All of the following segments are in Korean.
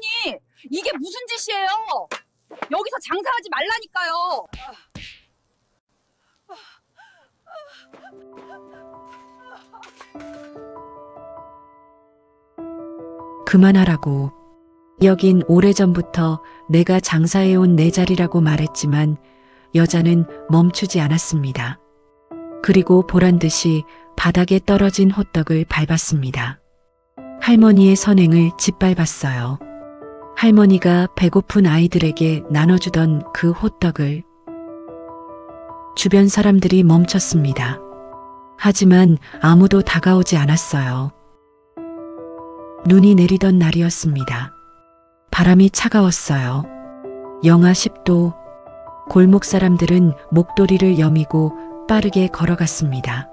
할머니, 이게 무슨 짓이에요? 여기서 장사하지 말라니까요. 그만하라고. 여긴 오래전부터 내가 장사해온 내 자리라고 말했지만 여자는 멈추지 않았습니다. 그리고 보란듯이 바닥에 떨어진 호떡을 밟았습니다. 할머니의 선행을 짓밟았어요. 할머니가 배고픈 아이들에게 나눠주던 그 호떡을. 주변 사람들이 멈췄습니다. 하지만 아무도 다가오지 않았어요. 눈이 내리던 날이었습니다. 바람이 차가웠어요. 영하 10도. 골목 사람들은 목도리를 여미고 빠르게 걸어갔습니다.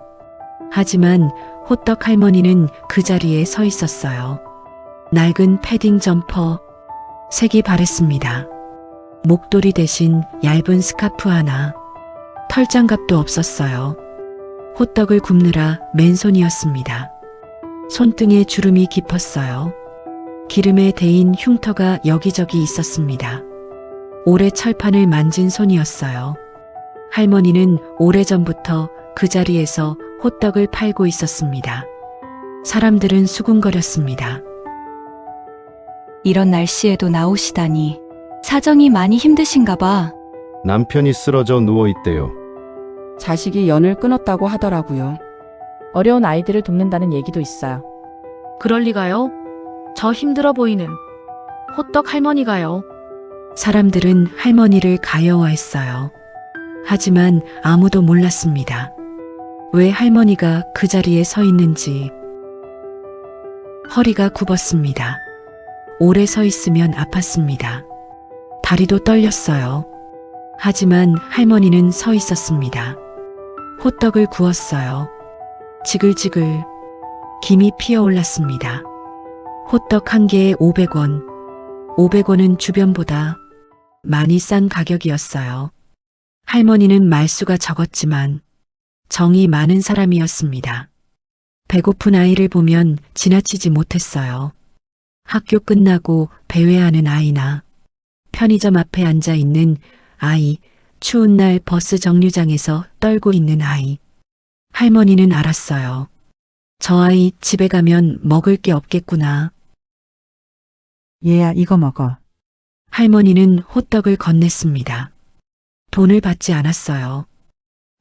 하지만 호떡 할머니는 그 자리에 서 있었어요. 낡은 패딩 점퍼, 색이 바랬습니다. 목도리 대신 얇은 스카프 하나, 털장갑도 없었어요. 호떡을 굽느라 맨손이었습니다. 손등에 주름이 깊었어요. 기름에 데인 흉터가 여기저기 있었습니다. 오래 철판을 만진 손이었어요. 할머니는 오래전부터 그 자리에서 호떡을 팔고 있었습니다. 사람들은 수군거렸습니다. 이런 날씨에도 나오시다니 사정이 많이 힘드신가 봐. 남편이 쓰러져 누워있대요. 자식이 연을 끊었다고 하더라고요. 어려운 아이들을 돕는다는 얘기도 있어요. 그럴 리가요? 저 힘들어 보이는 호떡 할머니가요. 사람들은 할머니를 가여워했어요. 하지만 아무도 몰랐습니다. 왜 할머니가 그 자리에 서 있는지. 허리가 굽었습니다. 오래 서 있으면 아팠습니다. 다리도 떨렸어요. 하지만 할머니는 서 있었습니다. 호떡을 구웠어요. 지글지글 김이 피어올랐습니다. 호떡 한 개에 500원. 500원은 주변보다 많이 싼 가격이었어요. 할머니는 말수가 적었지만 정이 많은 사람이었습니다. 배고픈 아이를 보면 지나치지 못했어요. 학교 끝나고 배회하는 아이나 편의점 앞에 앉아 있는 아이, 추운 날 버스 정류장에서 떨고 있는 아이. 할머니는 알았어요. 저 아이 집에 가면 먹을 게 없겠구나. 얘야, 이거 먹어. 할머니는 호떡을 건넸습니다. 돈을 받지 않았어요.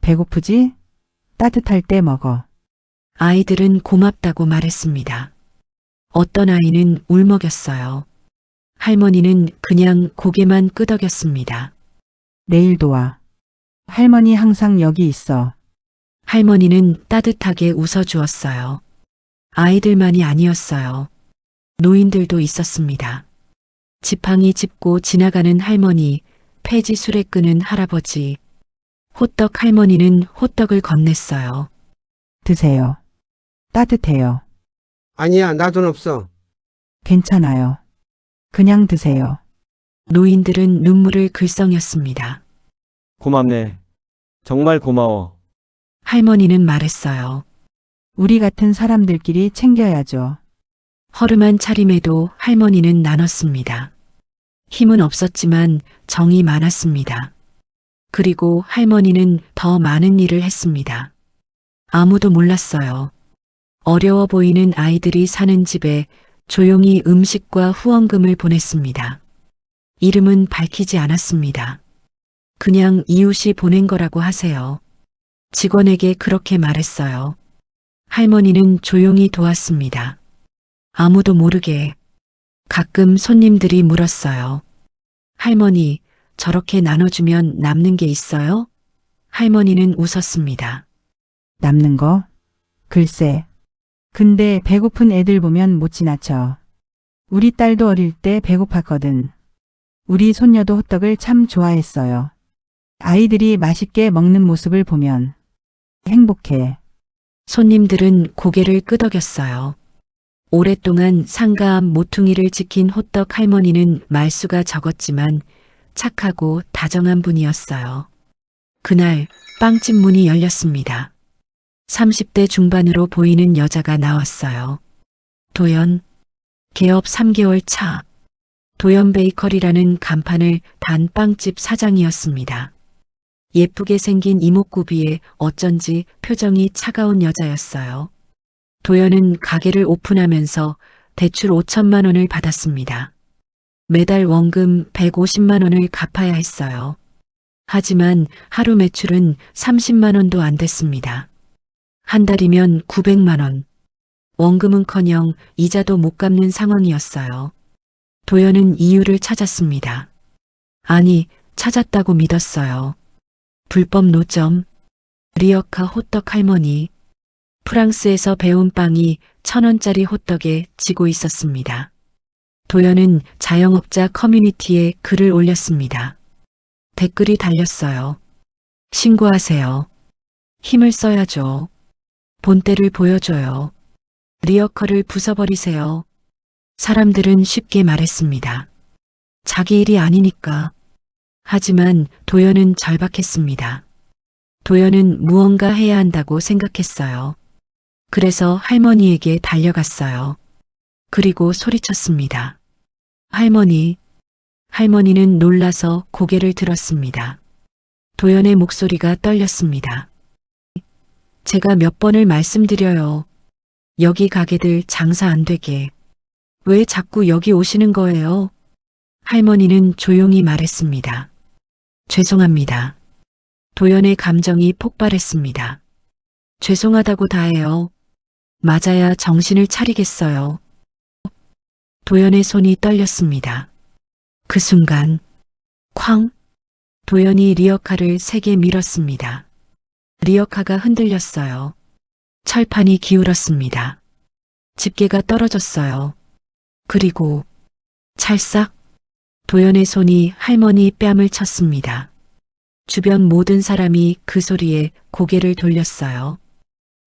배고프지? 따뜻할 때 먹어. 아이들은 고맙다고 말했습니다. 어떤 아이는 울먹였어요. 할머니는 그냥 고개만 끄덕였습니다. 내일도 와. 할머니 항상 여기 있어. 할머니는 따뜻하게 웃어주었어요. 아이들만이 아니었어요. 노인들도 있었습니다. 지팡이 짚고 지나가는 할머니, 폐지 수레 끄는 할아버지. 호떡 할머니는 호떡을 건넸어요. 드세요. 따뜻해요. 아니야, 나 돈 없어. 괜찮아요. 그냥 드세요. 노인들은 눈물을 글썽였습니다. 고맙네. 정말 고마워. 할머니는 말했어요. 우리 같은 사람들끼리 챙겨야죠. 허름한 차림에도 할머니는 나눴습니다. 힘은 없었지만 정이 많았습니다. 그리고 할머니는 더 많은 일을 했습니다. 아무도 몰랐어요. 어려워 보이는 아이들이 사는 집에 조용히 음식과 후원금을 보냈습니다. 이름은 밝히지 않았습니다. 그냥 이웃이 보낸 거라고 하세요. 직원에게 그렇게 말했어요. 할머니는 조용히 도왔습니다. 아무도 모르게. 가끔 손님들이 물었어요. 할머니, 저렇게 나눠주면 남는 게 있어요? 할머니는 웃었습니다. 남는 거? 글쎄. 근데 배고픈 애들 보면 못 지나쳐. 우리 딸도 어릴 때 배고팠거든. 우리 손녀도 호떡을 참 좋아했어요. 아이들이 맛있게 먹는 모습을 보면 행복해. 손님들은 고개를 끄덕였어요. 오랫동안 상가 앞 모퉁이를 지킨 호떡 할머니는 말수가 적었지만 착하고 다정한 분이었어요. 그날 빵집 문이 열렸습니다. 30대 중반으로 보이는 여자가 나왔어요. 도연, 개업 3개월 차. 도연 베이커리라는 간판을 단 빵집 사장이었습니다. 예쁘게 생긴 이목구비에 어쩐지 표정이 차가운 여자였어요. 도연은 가게를 오픈하면서 대출 5천만 원을 받았습니다. 매달 원금 150만 원을 갚아야 했어요. 하지만 하루 매출은 30만 원도 안 됐습니다. 한 달이면 900만 원. 원금은커녕 이자도 못 갚는 상황이었어요. 도연은 이유를 찾았습니다. 아니, 찾았다고 믿었어요. 불법 노점, 리어카 호떡 할머니, 프랑스에서 배운 빵이 1,000원짜리 호떡에 지고 있었습니다. 도연은 자영업자 커뮤니티에 글을 올렸습니다. 댓글이 달렸어요. 신고하세요. 힘을 써야죠. 본때를 보여줘요. 리어커를 부숴버리세요. 사람들은 쉽게 말했습니다. 자기 일이 아니니까. 하지만 도연은 절박했습니다. 도연은 무언가 해야 한다고 생각했어요. 그래서 할머니에게 달려갔어요. 그리고 소리쳤습니다. 할머니. 할머니는 놀라서 고개를 들었습니다. 도연의 목소리가 떨렸습니다. 제가 몇 번을 말씀드려요. 여기 가게들 장사 안 되게. 왜 자꾸 여기 오시는 거예요? 할머니는 조용히 말했습니다. 죄송합니다. 도연의 감정이 폭발했습니다. 죄송하다고 다 해요. 맞아야 정신을 차리겠어요. 도연의 손이 떨렸습니다. 그 순간 쾅! 도연이 리어카를 세게 밀었습니다. 리어카가 흔들렸어요. 철판이 기울었습니다. 집게가 떨어졌어요. 그리고 찰싹! 도연의 손이 할머니 뺨을 쳤습니다. 주변 모든 사람이 그 소리에 고개를 돌렸어요.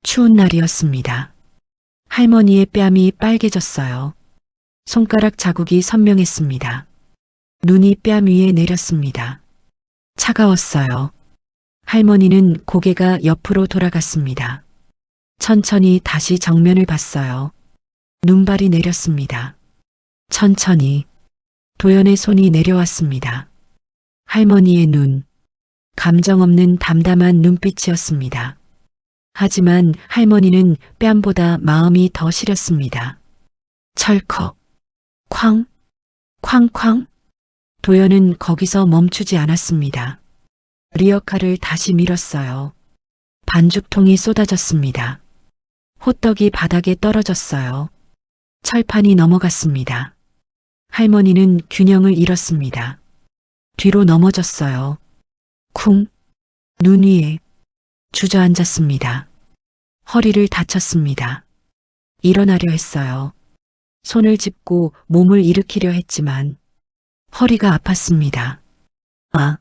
추운 날이었습니다. 할머니의 뺨이 빨개졌어요. 손가락 자국이 선명했습니다. 눈이 뺨 위에 내렸습니다. 차가웠어요. 할머니는 고개가 옆으로 돌아갔습니다. 천천히 다시 정면을 봤어요. 눈발이 내렸습니다. 천천히 도연의 손이 내려왔습니다. 할머니의 눈, 감정 없는 담담한 눈빛이었습니다. 하지만 할머니는 뺨보다 마음이 더 시렸습니다. 철컥, 쾅, 쾅쾅. 도연은 거기서 멈추지 않았습니다. 리어카를 다시 밀었어요. 반죽통이 쏟아졌습니다. 호떡이 바닥에 떨어졌어요. 철판이 넘어갔습니다. 할머니는 균형을 잃었습니다. 뒤로 넘어졌어요. 쿵! 눈 위에 주저앉았습니다. 허리를 다쳤습니다. 일어나려 했어요. 손을 짚고 몸을 일으키려 했지만 허리가 아팠습니다. 아!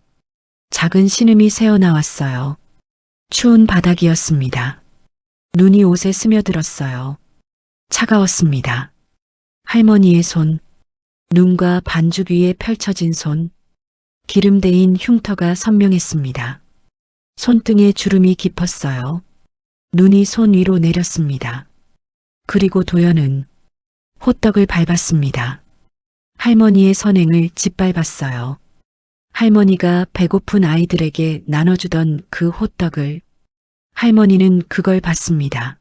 작은 신음이 새어나왔어요. 추운 바닥이었습니다. 눈이 옷에 스며들었어요. 차가웠습니다. 할머니의 손, 눈과 반죽 위에 펼쳐진 손, 기름대인 흉터가 선명했습니다. 손등에 주름이 깊었어요. 눈이 손 위로 내렸습니다. 그리고 도연은 호떡을 밟았습니다. 할머니의 선행을 짓밟았어요. 할머니가 배고픈 아이들에게 나눠주던 그 호떡을 할머니는 그걸 봤습니다.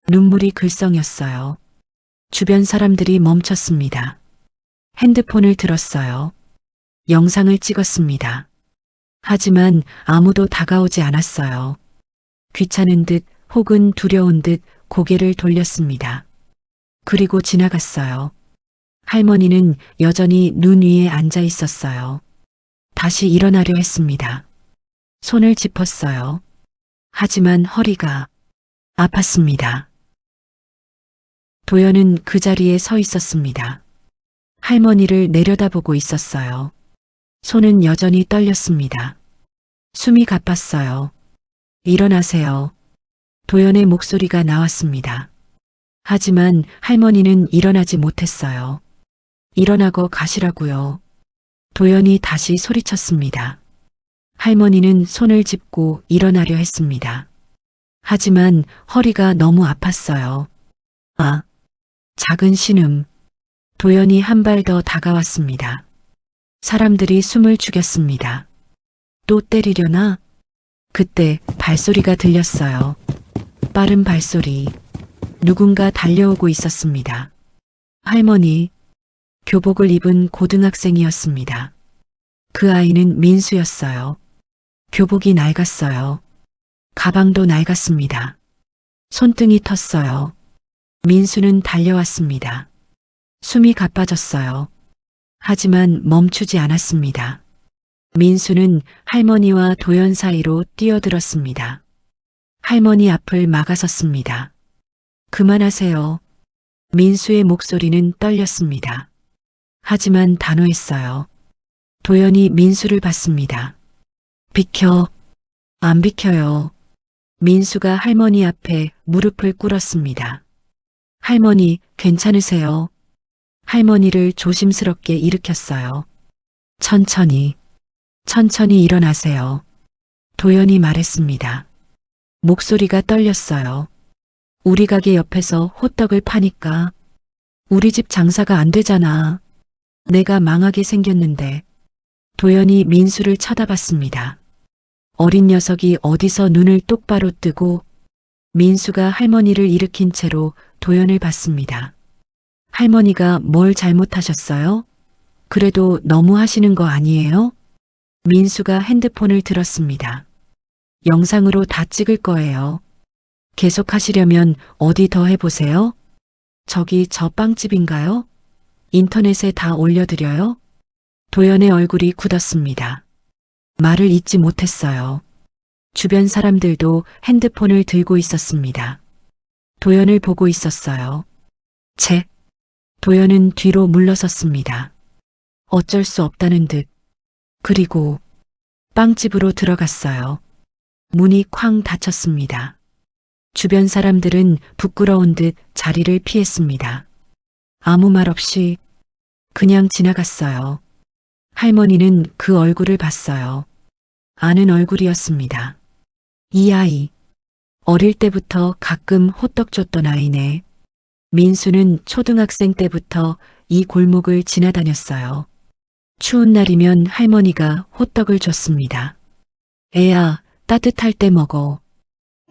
눈물이 글썽였어요. 주변 사람들이 멈췄습니다. 핸드폰을 들었어요. 영상을 찍었습니다. 하지만 아무도 다가오지 않았어요. 귀찮은 듯 혹은 두려운 듯 고개를 돌렸습니다. 그리고 지나갔어요. 할머니는 여전히 눈 위에 앉아 있었어요. 다시 일어나려 했습니다. 손을 짚었어요. 하지만 허리가 아팠습니다. 도연은 그 자리에 서 있었습니다. 할머니를 내려다보고 있었어요. 손은 여전히 떨렸습니다. 숨이 가빴어요. 일어나세요. 도연의 목소리가 나왔습니다. 하지만 할머니는 일어나지 못했어요. 일어나고 가시라고요. 도연이 다시 소리쳤습니다. 할머니는 손을 짚고 일어나려 했습니다. 하지만 허리가 너무 아팠어요. 아! 작은 신음. 도연이 한 발 더 다가왔습니다. 사람들이 숨을 죽였습니다. 또 때리려나? 그때 발소리가 들렸어요. 빠른 발소리. 누군가 달려오고 있었습니다. 할머니, 교복을 입은 고등학생이었습니다. 그 아이는 민수였어요. 교복이 낡았어요. 가방도 낡았습니다. 손등이 텄어요. 민수는 달려왔습니다. 숨이 가빠졌어요. 하지만 멈추지 않았습니다. 민수는 할머니와 도연 사이로 뛰어들었습니다. 할머니 앞을 막아섰습니다. 그만하세요. 민수의 목소리는 떨렸습니다. 하지만 단호했어요. 도연이 민수를 봤습니다. 비켜. 안 비켜요. 민수가 할머니 앞에 무릎을 꿇었습니다. 할머니, 괜찮으세요? 할머니를 조심스럽게 일으켰어요. 천천히 일어나세요. 도연이 말했습니다. 목소리가 떨렸어요. 우리 가게 옆에서 호떡을 파니까 우리 집 장사가 안 되잖아. 내가 망하게 생겼는데. 도연이 민수를 쳐다봤습니다. 어린 녀석이 어디서 눈을 똑바로 뜨고 민수가 할머니를 일으킨 채로 도연을 봤습니다. 할머니가 뭘 잘못하셨어요? 그래도 너무 하시는 거 아니에요? 민수가 핸드폰을 들었습니다. 영상으로 다 찍을 거예요. 계속 하시려면 어디 더 해보세요? 저기 저 빵집인가요? 인터넷에 다 올려드려요? 도연의 얼굴이 굳었습니다. 말을 잇지 못했어요. 주변 사람들도 핸드폰을 들고 있었습니다. 도연을 보고 있었어요. 채. 도연은 뒤로 물러섰습니다. 어쩔 수 없다는 듯. 그리고 빵집으로 들어갔어요. 문이 쾅 닫혔습니다. 주변 사람들은 부끄러운 듯 자리를 피했습니다. 아무 말 없이 그냥 지나갔어요. 할머니는 그 얼굴을 봤어요. 아는 얼굴이었습니다. 이 아이. 어릴 때부터 가끔 호떡 줬던 아이네. 민수는 초등학생 때부터 이 골목을 지나다녔어요. 추운 날이면 할머니가 호떡을 줬습니다. 애야, 따뜻할 때 먹어.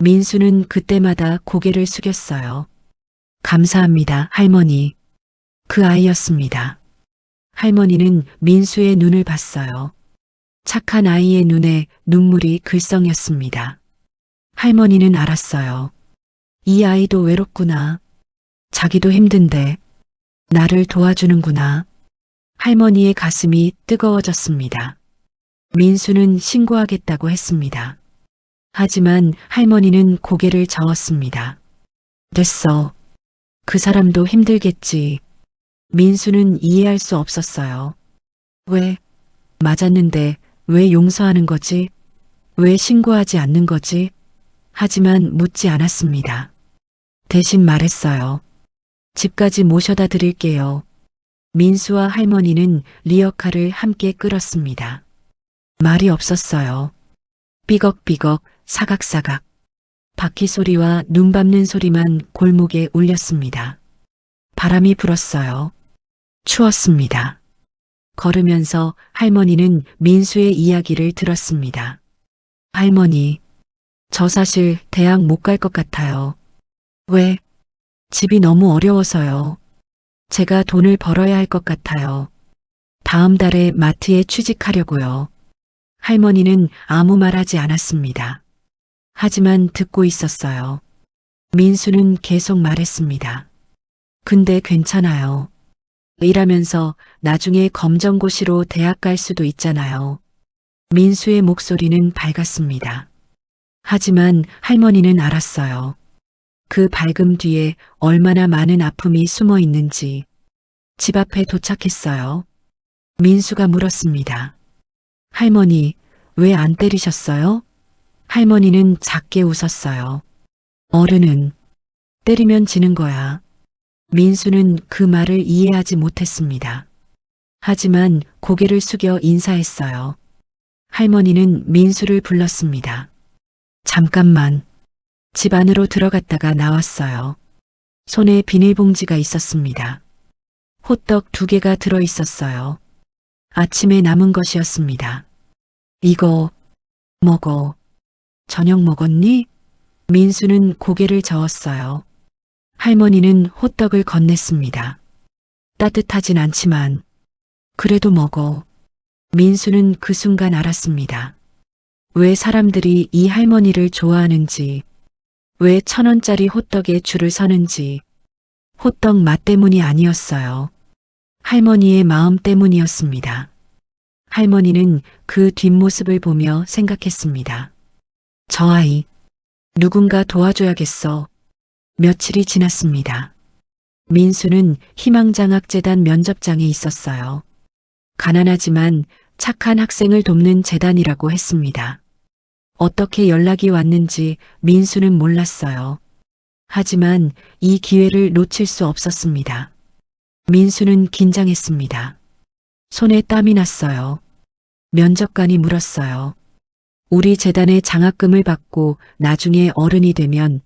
민수는 그때마다 고개를 숙였어요. 감사합니다, 할머니. 그 아이였습니다. 할머니는 민수의 눈을 봤어요. 착한 아이의 눈에 눈물이 글썽였습니다. 할머니는 알았어요. 이 아이도 외롭구나. 자기도 힘든데 나를 도와주는구나. 할머니의 가슴이 뜨거워졌습니다. 민수는 신고하겠다고 했습니다. 하지만 할머니는 고개를 저었습니다. 됐어. 그 사람도 힘들겠지. 민수는 이해할 수 없었어요. 왜? 맞았는데 왜 용서하는 거지? 왜 신고하지 않는 거지? 하지만 묻지 않았습니다. 대신 말했어요. 집까지 모셔다 드릴게요. 민수와 할머니는 리어카를 함께 끌었습니다. 말이 없었어요. 삐걱삐걱, 사각사각. 바퀴 소리와 눈 밟는 소리만 골목에 울렸습니다. 바람이 불었어요. 추웠습니다. 걸으면서 할머니는 민수의 이야기를 들었습니다. 할머니, 저 사실 대학 못 갈 것 같아요. 왜? 집이 너무 어려워서요. 제가 돈을 벌어야 할 것 같아요. 다음 달에 마트에 취직하려고요. 할머니는 아무 말 하지 않았습니다. 하지만 듣고 있었어요. 민수는 계속 말했습니다. 근데 괜찮아요. 일하면서 나중에 검정고시로 대학 갈 수도 있잖아요. 민수의 목소리는 밝았습니다. 하지만 할머니는 알았어요. 그 밝음 뒤에 얼마나 많은 아픔이 숨어 있는지. 집 앞에 도착했어요. 민수가 물었습니다. 할머니, 왜 안 때리셨어요? 할머니는 작게 웃었어요. 어른은 때리면 지는 거야. 민수는 그 말을 이해하지 못했습니다. 하지만 고개를 숙여 인사했어요. 할머니는 민수를 불렀습니다. 잠깐만. 집 안으로 들어갔다가 나왔어요. 손에 비닐봉지가 있었습니다. 호떡 2개가 들어 있었어요. 아침에 남은 것이었습니다. 이거 먹어. 저녁 먹었니? 민수는 고개를 저었어요. 할머니는 호떡을 건넸습니다. 따뜻하진 않지만 그래도 먹어. 민수는 그 순간 알았습니다. 왜 사람들이 이 할머니를 좋아하는지, 왜 1,000원짜리 호떡에 줄을 서는지. 호떡 맛 때문이 아니었어요. 할머니의 마음 때문이었습니다. 할머니는 그 뒷모습을 보며 생각했습니다. 저 아이, 누군가 도와줘야겠어. 며칠이 지났습니다. 민수는 희망장학재단 면접장에 있었어요. 가난하지만 착한 학생을 돕는 재단이라고 했습니다. 어떻게 연락이 왔는지 민수는 몰랐어요. 하지만 이 기회를 놓칠 수 없었습니다. 민수는 긴장했습니다. 손에 땀이 났어요. 면접관이 물었어요. 우리 재단의 장학금을 받고 나중에 어른이 되면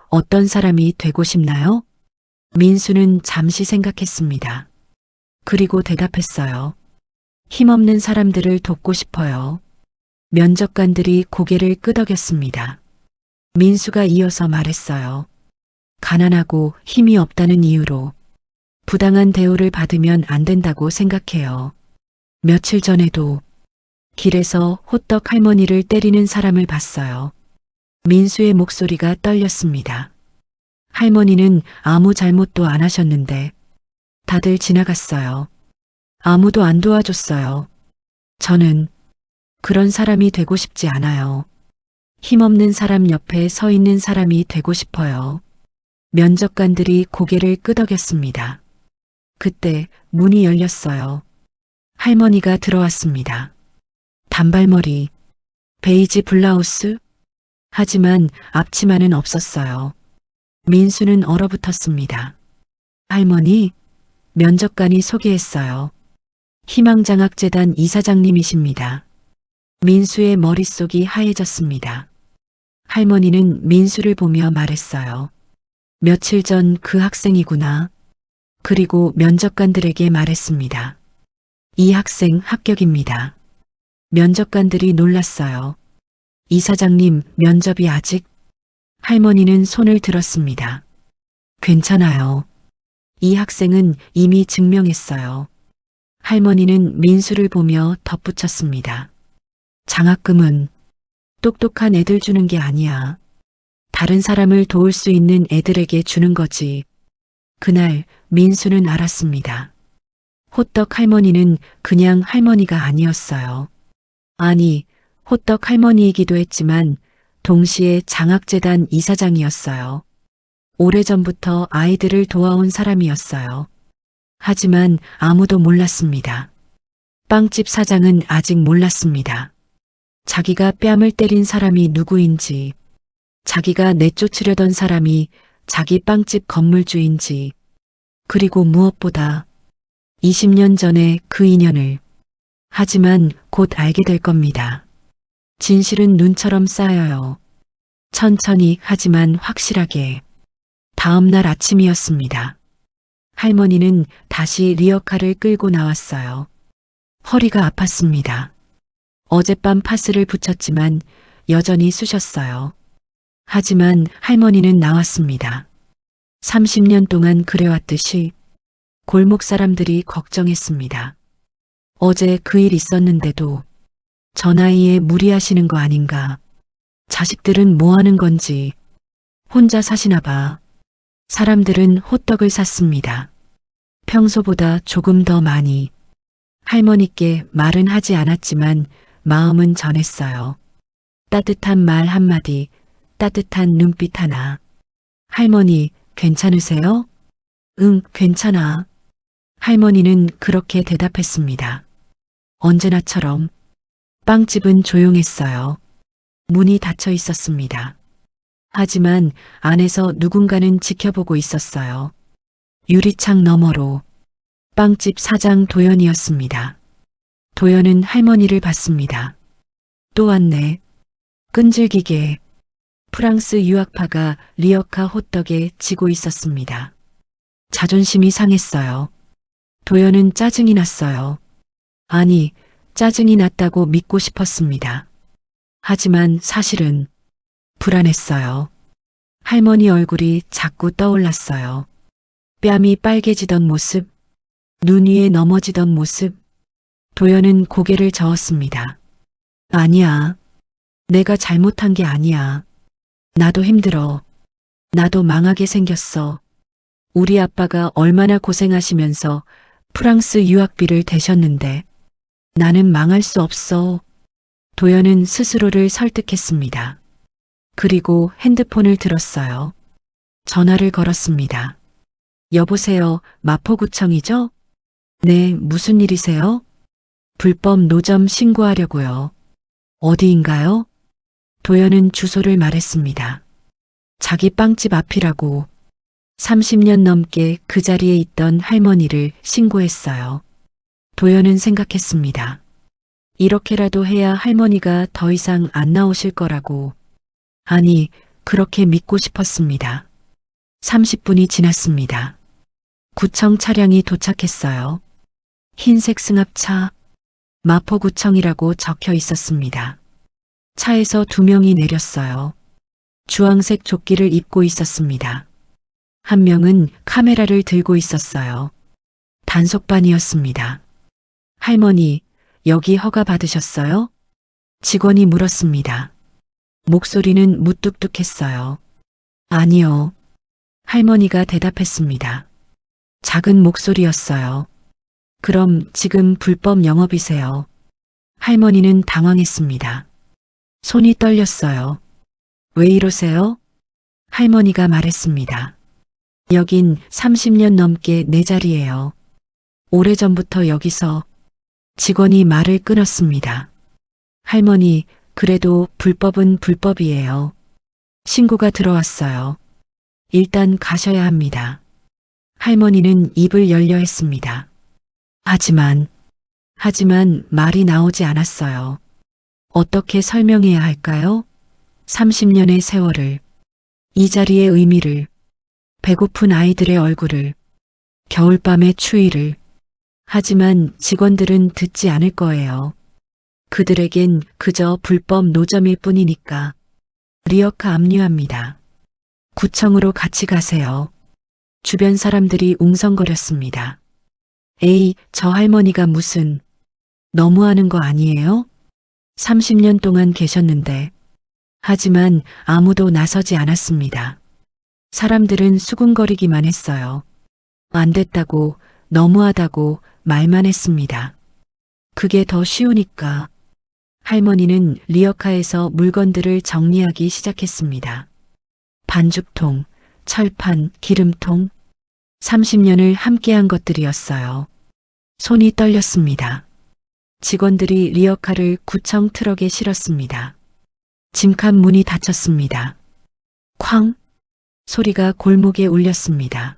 어떤 사람이 되고 싶나요? 민수는 잠시 생각했습니다. 그리고 대답했어요. 힘없는 사람들을 돕고 싶어요. 면접관들이 고개를 끄덕였습니다. 민수가 이어서 말했어요. 가난하고 힘이 없다는 이유로 부당한 대우를 받으면 안 된다고 생각해요. 며칠 전에도 길에서 호떡 할머니를 때리는 사람을 봤어요. 민수의 목소리가 떨렸습니다. 할머니는 아무 잘못도 안 하셨는데 다들 지나갔어요. 아무도 안 도와줬어요. 저는 그런 사람이 되고 싶지 않아요. 힘없는 사람 옆에 서 있는 사람이 되고 싶어요. 면접관들이 고개를 끄덕였습니다. 그때 문이 열렸어요. 할머니가 들어왔습니다. 단발머리, 베이지 블라우스, 하지만 앞치마는 없었어요. 민수는 얼어붙었습니다. 할머니, 면접관이 소개했어요. 희망장학재단 이사장님이십니다. 민수의 머릿속이 하얘졌습니다. 할머니는 민수를 보며 말했어요. 며칠 전 그 학생이구나. 그리고 면접관들에게 말했습니다. 이 학생 합격입니다. 면접관들이 놀랐어요. 이사장님, 면접이 아직? 할머니는 손을 들었습니다. 괜찮아요. 이 학생은 이미 증명했어요. 할머니는 민수를 보며 덧붙였습니다. 장학금은 똑똑한 애들 주는 게 아니야. 다른 사람을 도울 수 있는 애들에게 주는 거지. 그날 민수는 알았습니다. 호떡 할머니는 그냥 할머니가 아니었어요. 아니, 호떡 할머니이기도 했지만 동시에 장학재단 이사장이었어요. 오래전부터 아이들을 도와온 사람이었어요. 하지만 아무도 몰랐습니다. 빵집 사장은 아직 몰랐습니다. 자기가 뺨을 때린 사람이 누구인지, 자기가 내쫓으려던 사람이 자기 빵집 건물주인지, 그리고 무엇보다 20년 전에 그 인연을. 하지만 곧 알게 될 겁니다. 진실은 눈처럼 쌓여요. 천천히 하지만 확실하게. 다음 날 아침이었습니다. 할머니는 다시 리어카를 끌고 나왔어요. 허리가 아팠습니다. 어젯밤 파스를 붙였지만 여전히 쑤셨어요. 하지만 할머니는 나왔습니다. 30년 동안 그래왔듯이 골목 사람들이 걱정했습니다. 어제 그 일 있었는데도 저 나이에 무리하시는 거 아닌가. 자식들은 뭐 하는 건지. 혼자 사시나 봐. 사람들은 호떡을 샀습니다. 평소보다 조금 더 많이. 할머니께 말은 하지 않았지만 마음은 전했어요. 따뜻한 말 한마디, 따뜻한 눈빛 하나. 할머니, 괜찮으세요? 응, 괜찮아. 할머니는 그렇게 대답했습니다. 언제나처럼. 빵집은 조용했어요. 문이 닫혀 있었습니다. 하지만 안에서 누군가는 지켜보고 있었어요. 유리창 너머로. 빵집 사장 도연이었습니다. 도연은 할머니를 봤습니다. 또 왔네. 끈질기게. 프랑스 유학파가 리어카 호떡에 지고 있었습니다. 자존심이 상했어요. 도연은 짜증이 났어요. 아니, 짜증이 났다고 믿고 싶었습니다. 하지만 사실은 불안했어요. 할머니 얼굴이 자꾸 떠올랐어요. 뺨이 빨개지던 모습, 눈 위에 넘어지던 모습. 도연은 고개를 저었습니다. 아니야. 내가 잘못한 게 아니야. 나도 힘들어. 나도 망하게 생겼어. 우리 아빠가 얼마나 고생하시면서 프랑스 유학비를 대셨는데 나는 망할 수 없어. 도연은 스스로를 설득했습니다. 그리고 핸드폰을 들었어요. 전화를 걸었습니다. 여보세요, 마포구청이죠? 네, 무슨 일이세요? 불법 노점 신고하려고요. 어디인가요? 도연은 주소를 말했습니다. 자기 빵집 앞이라고. 30년 넘게 그 자리에 있던 할머니를 신고했어요. 도연은 생각했습니다. 이렇게라도 해야 할머니가 더 이상 안 나오실 거라고. 아니, 그렇게 믿고 싶었습니다. 30분이 지났습니다. 구청 차량이 도착했어요. 흰색 승합차, 마포구청이라고 적혀 있었습니다. 차에서 2명이 내렸어요. 주황색 조끼를 입고 있었습니다. 한 명은 카메라를 들고 있었어요. 단속반이었습니다. 할머니, 여기 허가 받으셨어요? 직원이 물었습니다. 목소리는 무뚝뚝했어요. 아니요. 할머니가 대답했습니다. 작은 목소리였어요. 그럼 지금 불법 영업이세요? 할머니는 당황했습니다. 손이 떨렸어요. 왜 이러세요? 할머니가 말했습니다. 여긴 30년 넘게 내 자리예요. 오래전부터 여기서. 직원이 말을 끊었습니다. 할머니, 그래도 불법은 불법이에요. 신고가 들어왔어요. 일단 가셔야 합니다. 할머니는 입을 열려 했습니다. 하지만 말이 나오지 않았어요. 어떻게 설명해야 할까요? 30년의 세월을, 이 자리의 의미를, 배고픈 아이들의 얼굴을, 겨울밤의 추위를. 하지만 직원들은 듣지 않을 거예요. 그들에겐 그저 불법 노점일 뿐이니까. 리어카 압류합니다. 구청으로 같이 가세요. 주변 사람들이 웅성거렸습니다. 에이, 저 할머니가 무슨, 너무하는 거 아니에요? 30년 동안 계셨는데. 하지만 아무도 나서지 않았습니다. 사람들은 수군거리기만 했어요. 안 됐다고, 너무하다고 말만 했습니다. 그게 더 쉬우니까. 할머니는 리어카에서 물건들을 정리하기 시작했습니다. 반죽통, 철판, 기름통. 30년을 함께한 것들이었어요. 손이 떨렸습니다. 직원들이 리어카를 구청 트럭에 실었습니다. 짐칸 문이 닫혔습니다. 쾅! 소리가 골목에 울렸습니다.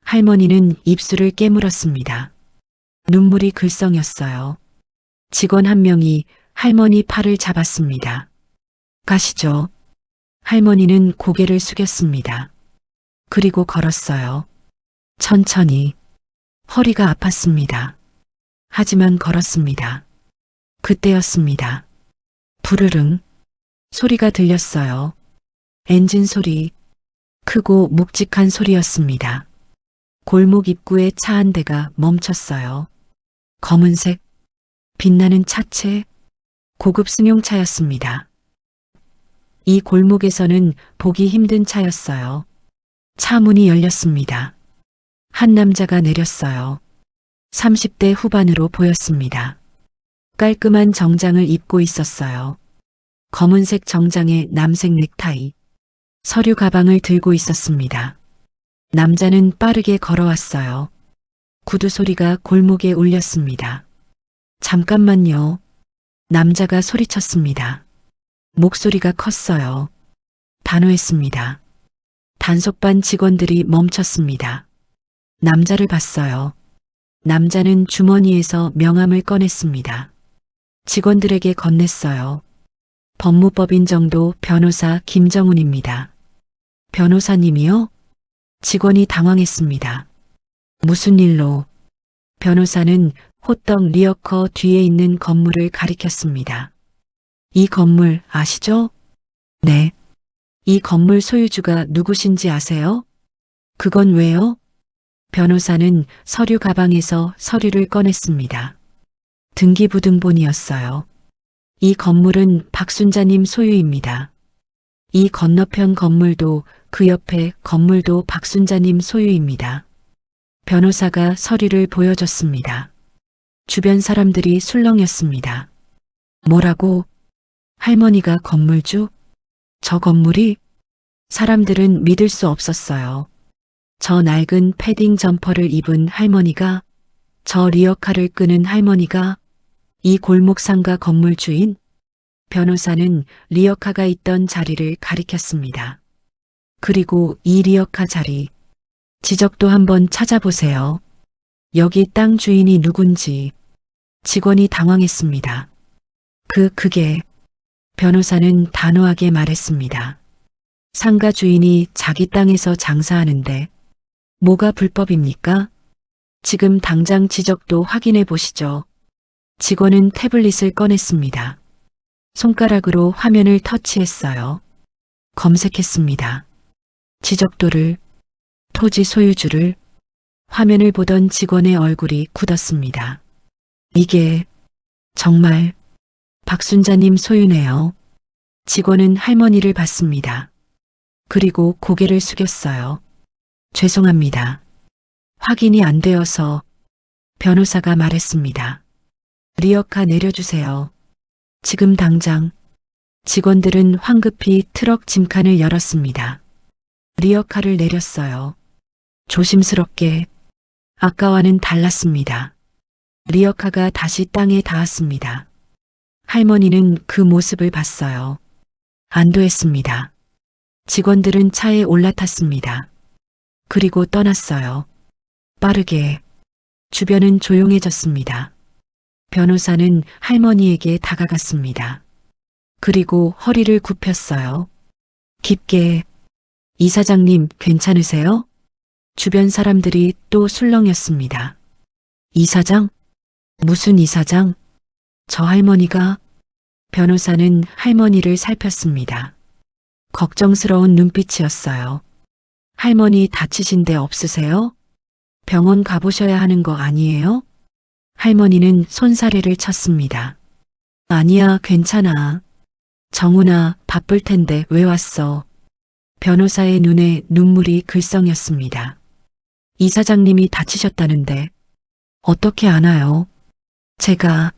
할머니는 입술을 깨물었습니다. 눈물이 글썽였어요. 직원 한 명이 할머니 팔을 잡았습니다. 가시죠. 할머니는 고개를 숙였습니다. 그리고 걸었어요. 천천히. 허리가 아팠습니다. 하지만 걸었습니다. 그때였습니다. 부르릉. 소리가 들렸어요. 엔진 소리. 크고 묵직한 소리였습니다. 골목 입구에 차 한 대가 멈췄어요. 검은색, 빛나는 차체, 고급 승용차였습니다. 이 골목에서는 보기 힘든 차였어요. 차 문이 열렸습니다. 한 남자가 내렸어요. 30대 후반으로 보였습니다. 깔끔한 정장을 입고 있었어요. 검은색 정장에 남색 넥타이, 서류 가방을 들고 있었습니다. 남자는 빠르게 걸어왔어요. 구두 소리가 골목에 울렸습니다. 잠깐만요. 남자가 소리쳤습니다. 목소리가 컸어요. 단호했습니다. 단속반 직원들이 멈췄습니다. 남자를 봤어요. 남자는 주머니에서 명함을 꺼냈습니다. 직원들에게 건넸어요. 법무법인 정도 변호사 김정훈입니다. 변호사님이요? 직원이 당황했습니다. 무슨 일로? 변호사는 호떡 리어커 뒤에 있는 건물을 가리켰습니다. 이 건물 아시죠? 네. 이 건물 소유주가 누구신지 아세요? 그건 왜요? 변호사는 서류 가방에서 서류를 꺼냈습니다. 등기부등본이었어요. 이 건물은 박순자님 소유입니다. 이 건너편 건물도 그 옆에 건물도 박순자님 소유입니다. 변호사가 서류를 보여줬습니다. 주변 사람들이 술렁였습니다. 뭐라고? 할머니가 건물주? 저 건물이? 사람들은 믿을 수 없었어요. 저 낡은 패딩 점퍼를 입은 할머니가, 저 리어카를 끄는 할머니가, 이 골목 상가 건물 주인? 변호사는 리어카가 있던 자리를 가리켰습니다. 그리고 이 리어카 자리, 지적도 한번 찾아보세요. 여기 땅 주인이 누군지. 직원이 당황했습니다. 그게, 변호사는 단호하게 말했습니다. 상가 주인이 자기 땅에서 장사하는데 뭐가 불법입니까? 지금 당장 지적도 확인해 보시죠. 직원은 태블릿을 꺼냈습니다. 손가락으로 화면을 터치했어요. 검색했습니다. 지적도를, 토지 소유주를, 화면을 보던 직원의 얼굴이 굳었습니다. 이게 정말 박순자님 소유네요. 직원은 할머니를 봤습니다. 그리고 고개를 숙였어요. 죄송합니다. 확인이 안 되어서. 변호사가 말했습니다. 리어카 내려주세요. 지금 당장. 직원들은 황급히 트럭 짐칸을 열었습니다. 리어카를 내렸어요. 조심스럽게. 아까와는 달랐습니다. 리어카가 다시 땅에 닿았습니다. 할머니는 그 모습을 봤어요. 안도했습니다. 직원들은 차에 올라탔습니다. 그리고 떠났어요. 빠르게. 주변은 조용해졌습니다. 변호사는 할머니에게 다가갔습니다. 그리고 허리를 굽혔어요. 깊게. 이사장님 괜찮으세요? 주변 사람들이 또 술렁였습니다. 이사장? 무슨 이사장? 저 할머니가. 변호사는 할머니를 살폈습니다. 걱정스러운 눈빛이었어요. 할머니 다치신 데 없으세요? 병원 가보셔야 하는 거 아니에요? 할머니는 손사래를 쳤습니다. 아니야, 괜찮아. 정훈아, 바쁠 텐데 왜 왔어? 변호사의 눈에 눈물이 글썽였습니다. 이사장님이 다치셨다는데 어떻게 아나요? 제가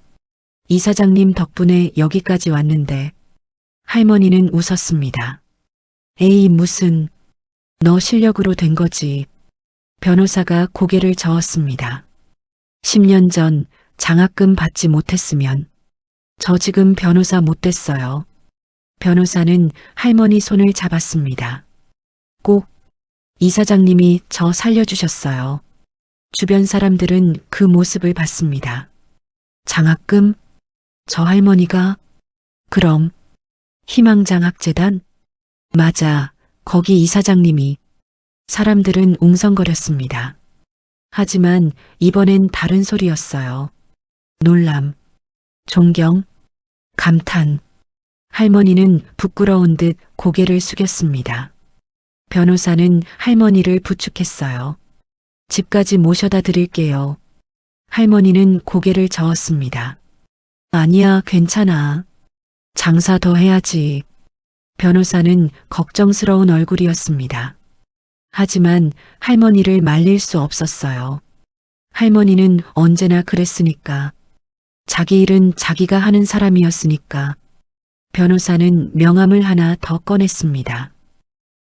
이사장님 덕분에 여기까지 왔는데. 할머니는 웃었습니다. 에이, 무슨, 너 실력으로 된 거지. 변호사가 고개를 저었습니다. 10년 전 장학금 받지 못했으면 저 지금 변호사 못 됐어요. 변호사는 할머니 손을 잡았습니다. 꼭 이사장님이 저 살려주셨어요. 주변 사람들은 그 모습을 봤습니다. 장학금? 저 할머니가? 그럼 희망장학재단? 맞아, 거기 이사장님이. 사람들은 웅성거렸습니다. 하지만 이번엔 다른 소리였어요. 놀람, 존경, 감탄. 할머니는 부끄러운 듯 고개를 숙였습니다. 변호사는 할머니를 부축했어요. 집까지 모셔다 드릴게요. 할머니는 고개를 저었습니다. 아니야, 괜찮아. 장사 더 해야지. 변호사는 걱정스러운 얼굴이었습니다. 하지만 할머니를 말릴 수 없었어요. 할머니는 언제나 그랬으니까. 자기 일은 자기가 하는 사람이었으니까. 변호사는 명함을 하나 더 꺼냈습니다.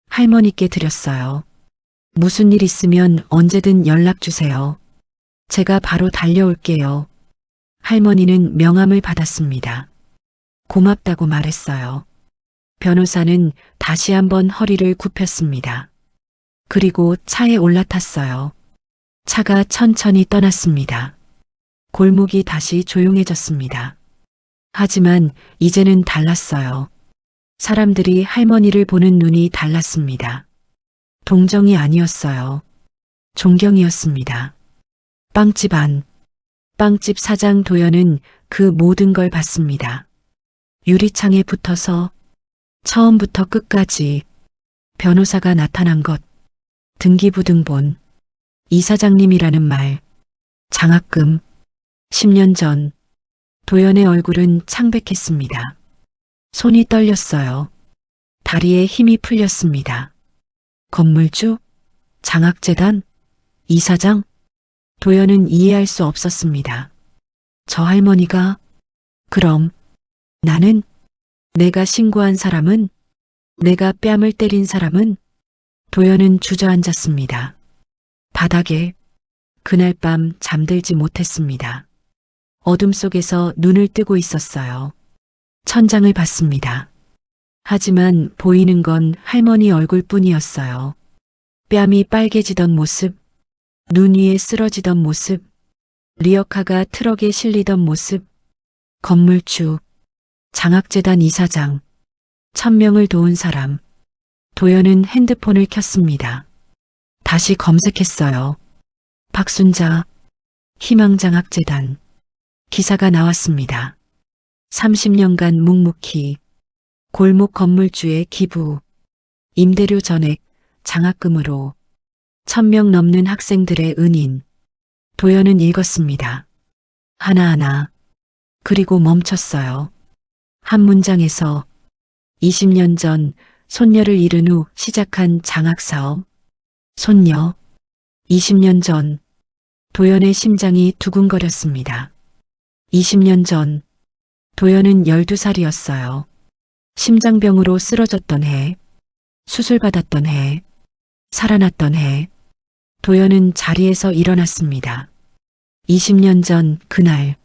할머니께 드렸어요. 무슨 일 있으면 언제든 연락 주세요. 제가 바로 달려올게요. 할머니는 명함을 받았습니다. 고맙다고 말했어요. 변호사는 다시 한번 허리를 굽혔습니다. 그리고 차에 올라탔어요. 차가 천천히 떠났습니다. 골목이 다시 조용해졌습니다. 하지만 이제는 달랐어요. 사람들이 할머니를 보는 눈이 달랐습니다. 동정이 아니었어요. 존경이었습니다. 빵집 안, 빵집 사장 도연은 그 모든 걸 봤습니다. 유리창에 붙어서 처음부터 끝까지 변호사가 나타난 것, 등기부등본, 이사장님이라는 말, 장학금, 10년 전 도연의 얼굴은 창백했습니다. 손이 떨렸어요. 다리에 힘이 풀렸습니다. 건물주? 장학재단? 이사장? 도연은 이해할 수 없었습니다. 저 할머니가? 그럼 나는? 내가 신고한 사람은? 내가 뺨을 때린 사람은? 도연은 주저앉았습니다. 바닥에 그날 밤 잠들지 못했습니다. 어둠 속에서 눈을 뜨고 있었어요. 천장을 봤습니다. 하지만 보이는 건 할머니 얼굴뿐이었어요. 뺨이 빨개지던 모습, 눈 위에 쓰러지던 모습, 리어카가 트럭에 실리던 모습, 건물주, 장학재단 이사장, 1000명을 도운 사람. 도연은 핸드폰을 켰습니다. 다시 검색했어요. 박순자, 희망장학재단. 기사가 나왔습니다. 30년간 묵묵히 골목 건물주의 기부, 임대료 전액, 장학금으로 1000명 넘는 학생들의 은인. 도연은 읽었습니다. 하나하나. 그리고 멈췄어요. 한 문장에서 20년 전 손녀를 잃은 후 시작한 장학사업. 손녀. 20년 전 도연의 심장이 두근거렸습니다. 20년 전 도연은 12살이었어요. 심장병으로 쓰러졌던 해, 수술받았던 해, 살아났던 해. 도연은 자리에서 일어났습니다. 20년 전 그날,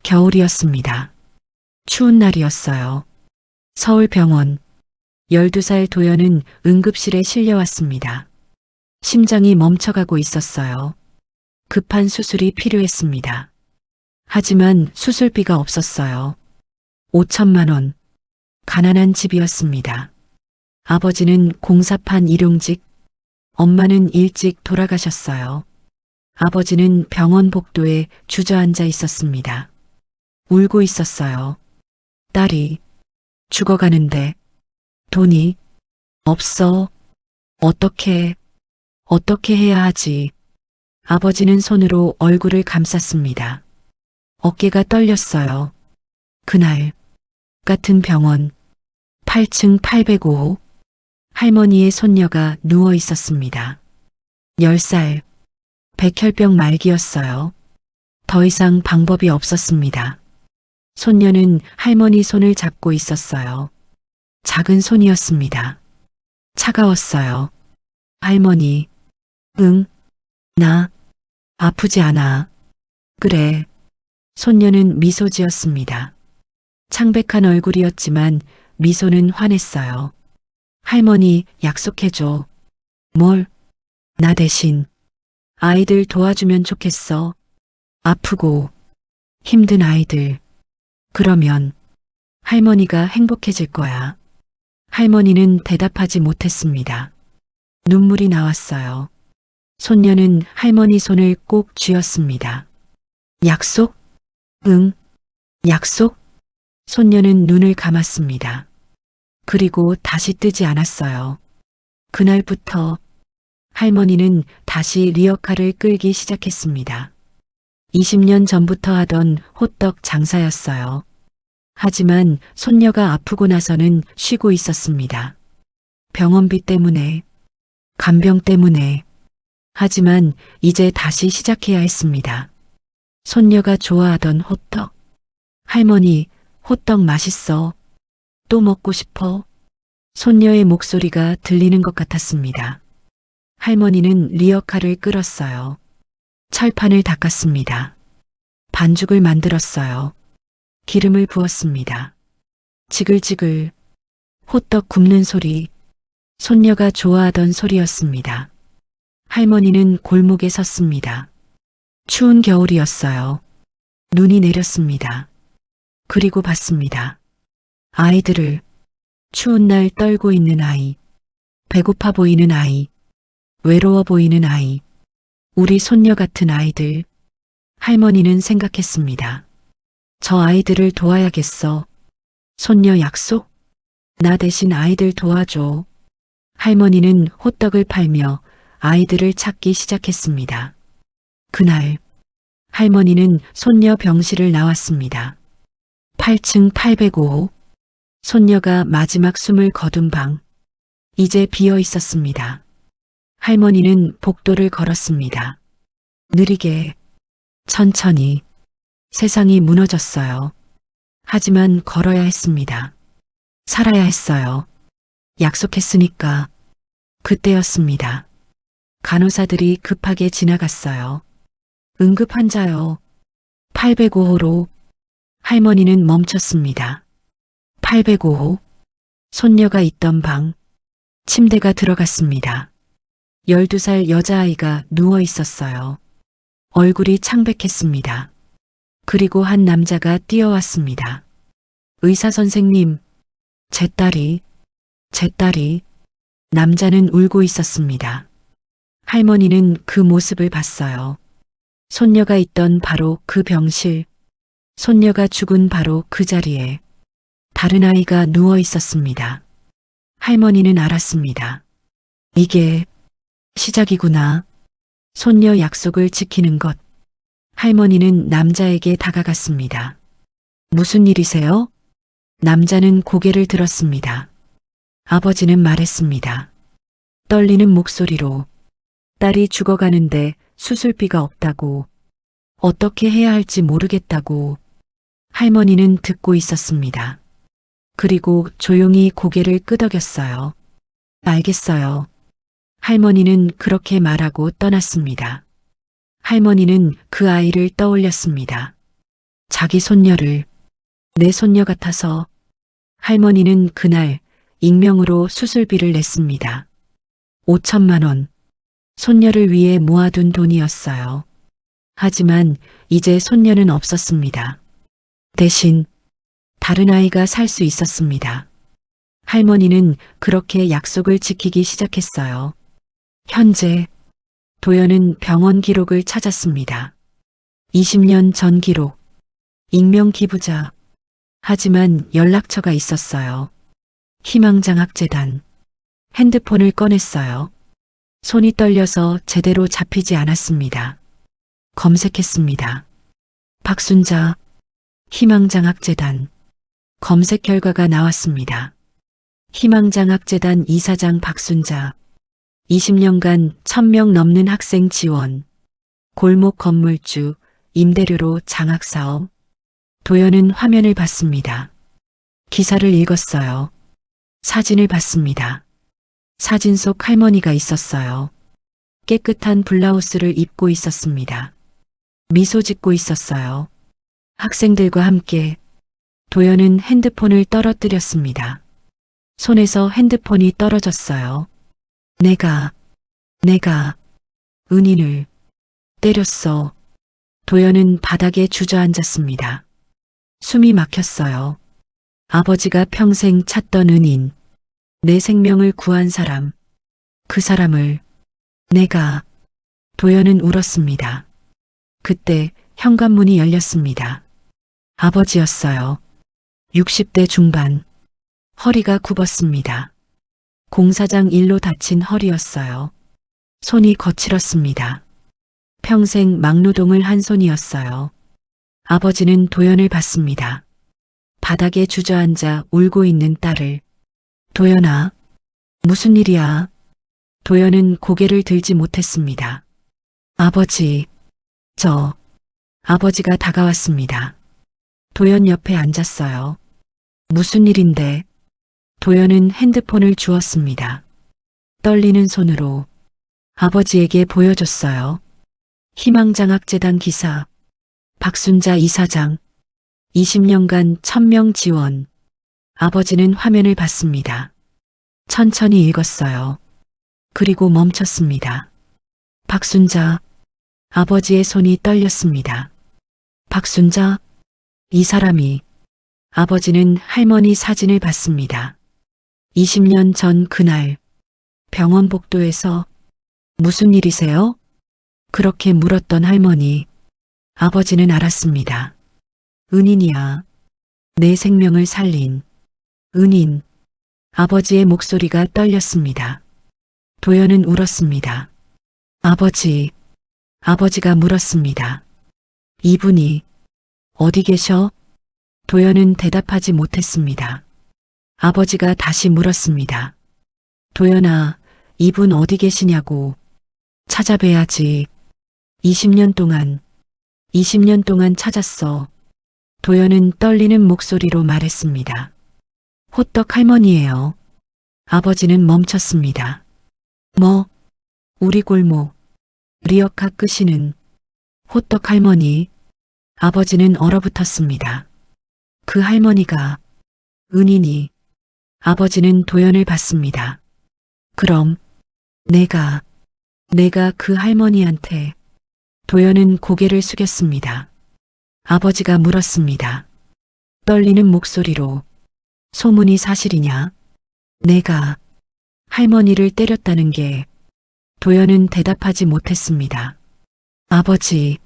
겨울이었습니다. 추운 날이었어요. 서울병원. 12살 도연은 응급실에 실려왔습니다. 심장이 멈춰가고 있었어요. 급한 수술이 필요했습니다. 하지만 수술비가 없었어요. 5천만 원. 가난한 집이었습니다. 아버지는 공사판 일용직, 엄마는 일찍 돌아가셨어요. 아버지는 병원 복도에 주저앉아 있었습니다. 울고 있었어요. 딸이 죽어가는데 돈이 없어. 어떻게 해야 하지? 아버지는 손으로 얼굴을 감쌌습니다. 어깨가 떨렸어요. 그날 같은 병원 8층 805호 할머니의 손녀가 누워 있었습니다. 10살 백혈병 말기였어요. 더 이상 방법이 없었습니다. 손녀는 할머니 손을 잡고 있었어요. 작은 손이었습니다. 차가웠어요. 할머니, 응, 나 아프지 않아. 그래. 손녀는 미소 지었습니다. 창백한 얼굴이었지만 미소는 환했어요. 할머니, 약속해줘. 뭘? 나 대신. 아이들 도와주면 좋겠어. 아프고 힘든 아이들. 그러면 할머니가 행복해질 거야. 할머니는 대답하지 못했습니다. 눈물이 나왔어요. 손녀는 할머니 손을 꼭 쥐었습니다. 약속? 응. 약속? 손녀는 눈을 감았습니다. 그리고 다시 뜨지 않았어요. 그날부터 할머니는 다시 리어카를 끌기 시작했습니다. 20년 전부터 하던 호떡 장사였어요. 하지만 손녀가 아프고 나서는 쉬고 있었습니다. 병원비 때문에, 간병 때문에. 하지만 이제 다시 시작해야 했습니다. 손녀가 좋아하던 호떡. 할머니, 호떡 맛있어. 또 먹고 싶어. 손녀의 목소리가 들리는 것 같았습니다. 할머니는 리어카를 끌었어요. 철판을 닦았습니다. 반죽을 만들었어요. 기름을 부었습니다. 지글지글 호떡 굽는 소리, 손녀가 좋아하던 소리였습니다. 할머니는 골목에 섰습니다. 추운 겨울이었어요. 눈이 내렸습니다. 그리고 봤습니다. 아이들을, 추운 날 떨고 있는 아이, 배고파 보이는 아이, 외로워 보이는 아이, 우리 손녀 같은 아이들. 할머니는 생각했습니다. 저 아이들을 도와야겠어. 손녀 약속? 나 대신 아이들 도와줘. 할머니는 호떡을 팔며 아이들을 찾기 시작했습니다. 그날 할머니는 손녀 병실을 나왔습니다. 8층 805호. 손녀가 마지막 숨을 거둔 방. 이제 비어 있었습니다. 할머니는 복도를 걸었습니다. 느리게, 천천히. 세상이 무너졌어요. 하지만 걸어야 했습니다. 살아야 했어요. 약속했으니까. 그때였습니다. 간호사들이 급하게 지나갔어요. 응급 환자요. 805호로. 할머니는 멈췄습니다. 805호. 손녀가 있던 방. 침대가 들어갔습니다. 12살 여자아이가 누워 있었어요. 얼굴이 창백했습니다. 그리고 한 남자가 뛰어왔습니다. 의사 선생님, 제 딸이. 남자는 울고 있었습니다. 할머니는 그 모습을 봤어요. 손녀가 있던 바로 그 병실, 손녀가 죽은 바로 그 자리에 다른 아이가 누워 있었습니다. 할머니는 알았습니다. 이게 시작이구나. 손녀 약속을 지키는 것. 할머니는 남자에게 다가갔습니다. 무슨 일이세요? 남자는 고개를 들었습니다. 아버지는 말했습니다. 떨리는 목소리로. 딸이 죽어가는데 수술비가 없다고. 어떻게 해야 할지 모르겠다고. 할머니는 듣고 있었습니다. 그리고 조용히 고개를 끄덕였어요. 알겠어요. 할머니는 그렇게 말하고 떠났습니다. 할머니는 그 아이를 떠올렸습니다. 자기 손녀를. 내 손녀 같아서. 할머니는 그날 익명으로 수술비를 냈습니다. 5천만 원. 손녀를 위해 모아둔 돈이었어요. 하지만 이제 손녀는 없었습니다. 대신 다른 아이가 살 수 있었습니다. 할머니는 그렇게 약속을 지키기 시작했어요. 현재 도연은 병원 기록을 찾았습니다. 20년 전 기록. 익명 기부자. 하지만 연락처가 있었어요. 희망장학재단. 핸드폰을 꺼냈어요. 손이 떨려서 제대로 잡히지 않았습니다. 검색했습니다. 박순자. 희망장학재단. 검색 결과가 나왔습니다. 희망장학재단 이사장 박순자. 20년간 1000명 넘는 학생 지원. 골목 건물주, 임대료로 장학사업. 도연은 화면을 봤습니다. 기사를 읽었어요. 사진을 봤습니다. 사진 속 할머니가 있었어요. 깨끗한 블라우스를 입고 있었습니다. 미소 짓고 있었어요. 학생들과 함께. 도연은 핸드폰을 떨어뜨렸습니다. 손에서 핸드폰이 떨어졌어요. 내가 은인을 때렸어. 도연은 바닥에 주저앉았습니다. 숨이 막혔어요. 아버지가 평생 찾던 은인. 내 생명을 구한 사람. 그 사람을 도연은 울었습니다. 그때 현관문이 열렸습니다. 아버지였어요. 60대 중반. 허리가 굽었습니다. 공사장 일로 다친 허리였어요. 손이 거칠었습니다. 평생 막노동을 한 손이었어요. 아버지는 도연을 봤습니다. 바닥에 주저앉아 울고 있는 딸을. 도연아, 무슨 일이야? 도연은 고개를 들지 못했습니다. 아버지, 아버지가 다가왔습니다. 도연 옆에 앉았어요. 무슨 일인데? 도연은 핸드폰을 주었습니다. 떨리는 손으로 아버지에게 보여줬어요. 희망장학재단 기사. 박순자 이사장. 20년간 1000명 지원. 아버지는 화면을 봤습니다. 천천히 읽었어요. 그리고 멈췄습니다. 박순자. 아버지의 손이 떨렸습니다. 박순자? 이 사람이. 아버지는 할머니 사진을 봤습니다. 20년 전 그날 병원 복도에서 무슨 일이세요? 그렇게 물었던 할머니. 아버지는 알았습니다. 은인이야. 내 생명을 살린 은인. 아버지의 목소리가 떨렸습니다. 도연은 울었습니다. 아버지, 아버지가 물었습니다. 이분이 어디 계셔? 도연은 대답하지 못했습니다. 아버지가 다시 물었습니다. 도연아, 이분 어디 계시냐고. 찾아뵈야지. 20년 동안 찾았어. 도연은 떨리는 목소리로 말했습니다. 호떡 할머니예요. 아버지는 멈췄습니다. 뭐? 우리 골목 리어카 끄시는 호떡 할머니. 아버지는 얼어붙었습니다. 그 할머니가 은인이. 아버지는 도연을 봤습니다. 그럼 내가 그 할머니한테. 도연은 고개를 숙였습니다. 아버지가 물었습니다. 떨리는 목소리로 소문이 사실이냐? 내가 할머니를 때렸다는 게. 도연은 대답하지 못했습니다. 아버지,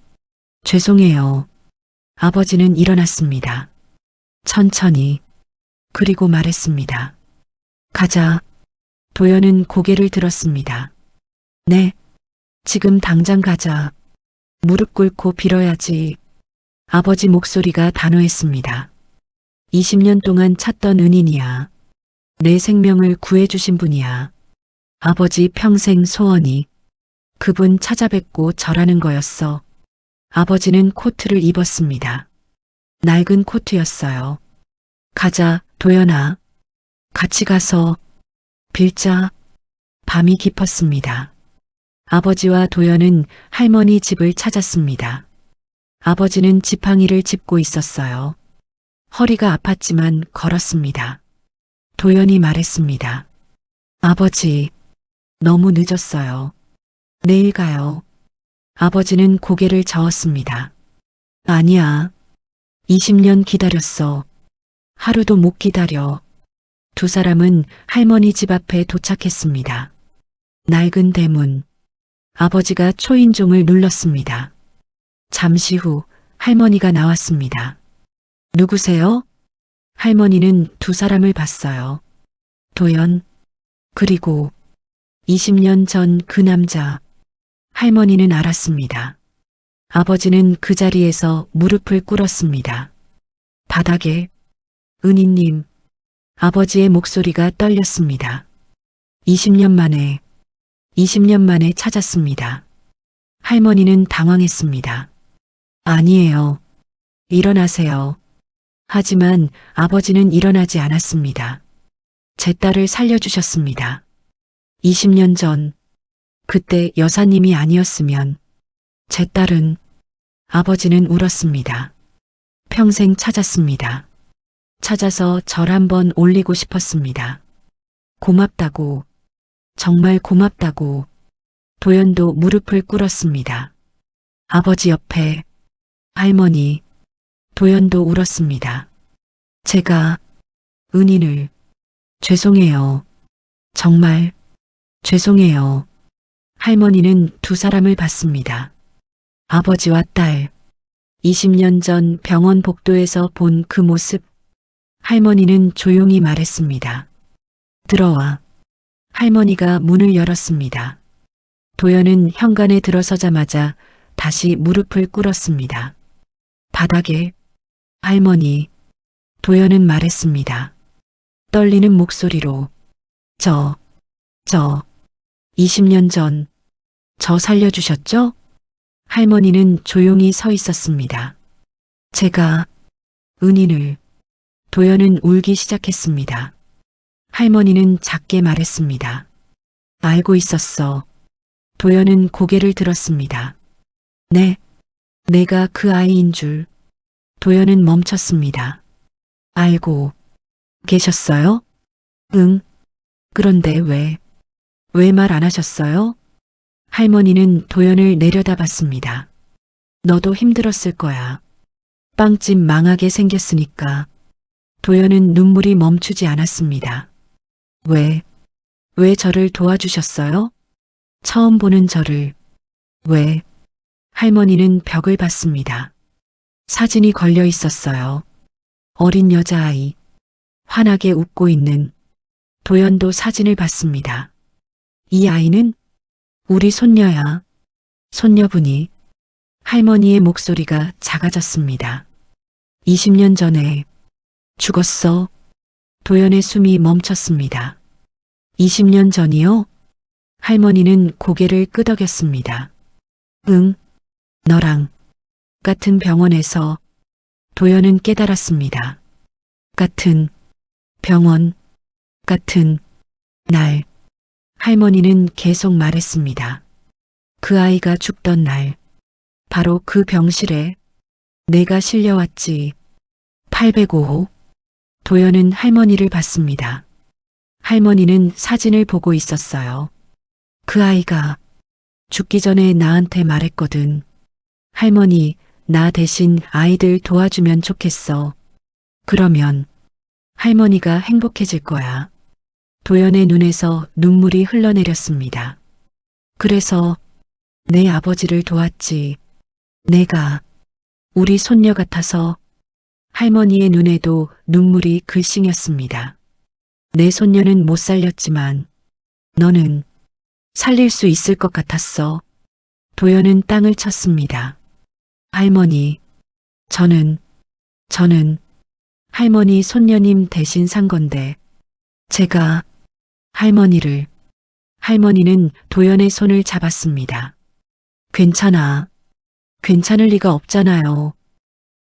죄송해요. 아버지는 일어났습니다. 천천히. 그리고 말했습니다. 가자. 도연은 고개를 들었습니다. 네, 지금 당장 가자. 무릎 꿇고 빌어야지. 아버지 목소리가 단호했습니다. 20년 동안 찾던 은인이야. 내 생명을 구해주신 분이야. 아버지 평생 소원이 그분 찾아뵙고 절하는 거였어. 아버지는 코트를 입었습니다. 낡은 코트였어요. 가자, 도연아. 같이 가서 빌자. 밤이 깊었습니다. 아버지와 도연은 할머니 집을 찾았습니다. 아버지는 지팡이를 짚고 있었어요. 허리가 아팠지만 걸었습니다. 도연이 말했습니다. 아버지, 너무 늦었어요. 내일 가요. 아버지는 고개를 저었습니다. 아니야. 20년 기다렸어. 하루도 못 기다려. 두 사람은 할머니 집 앞에 도착했습니다. 낡은 대문. 아버지가 초인종을 눌렀습니다. 잠시 후 할머니가 나왔습니다. 누구세요? 할머니는 두 사람을 봤어요. 도연, 그리고 20년 전 그 남자. 할머니는 알았습니다. 아버지는 그 자리에서 무릎을 꿇었습니다. 바닥에 은희님. 아버지의 목소리가 떨렸습니다. 20년 만에 찾았습니다. 할머니는 당황했습니다. 아니에요. 일어나세요. 하지만 아버지는 일어나지 않았습니다. 제 딸을 살려주셨습니다. 20년 전, 그때 여사님이 아니었으면 제 딸은. 아버지는 울었습니다. 평생 찾았습니다. 찾아서 절 한번 올리고 싶었습니다. 고맙다고, 정말 고맙다고. 도연도 무릎을 꿇었습니다. 아버지 옆에 할머니. 도연도 울었습니다. 제가 은인을. 죄송해요. 정말 죄송해요. 할머니는 두 사람을 봤습니다. 아버지와 딸. 20년 전 병원 복도에서 본 그 모습. 할머니는 조용히 말했습니다. 들어와. 할머니가 문을 열었습니다. 도연은 현관에 들어서자마자 다시 무릎을 꿇었습니다. 바닥에 할머니. 도연은 말했습니다. 떨리는 목소리로. 20년 전, 저 살려주셨죠? 할머니는 조용히 서 있었습니다. 제가 은인을. 도연은 울기 시작했습니다. 할머니는 작게 말했습니다. 알고 있었어. 도연은 고개를 들었습니다. 네, 내가 그 아이인 줄. 도연은 멈췄습니다. 알고 계셨어요? 응. 그런데 왜 말 안 하셨어요? 할머니는 도연을 내려다봤습니다. 너도 힘들었을 거야. 빵집 망하게 생겼으니까. 도연은 눈물이 멈추지 않았습니다. 왜 저를 도와주셨어요? 처음 보는 저를. 왜? 할머니는 벽을 봤습니다. 사진이 걸려 있었어요. 어린 여자아이, 환하게 웃고 있는 도연도 사진을 봤습니다. 이 아이는 우리 손녀야. 손녀분이 할머니의 목소리가 작아졌습니다. 20년 전에 죽었어. 도연의 숨이 멈췄습니다. 20년 전이요? 할머니는 고개를 끄덕였습니다. 응, 너랑 같은 병원에서. 도연은 깨달았습니다. 같은 병원, 같은 날. 할머니는 계속 말했습니다. 그 아이가 죽던 날, 바로 그 병실에 내가 실려왔지. 805호. 도연은 할머니를 봤습니다. 할머니는 사진을 보고 있었어요. 그 아이가 죽기 전에 나한테 말했거든. 할머니, 나 대신 아이들 도와주면 좋겠어. 그러면 할머니가 행복해질 거야. 도연의 눈에서 눈물이 흘러내렸습니다. 그래서 내 아버지를 도왔지. 내가 우리 손녀 같아서. 할머니의 눈에도 눈물이 글썽였습니다. 내 손녀는 못 살렸지만 너는 살릴 수 있을 것 같았어. 도연은 땅을 쳤습니다. 할머니, 저는 할머니 손녀님 대신 산 건데 제가 할머니는 도연의 손을 잡았습니다. 괜찮아. 괜찮을 리가 없잖아요.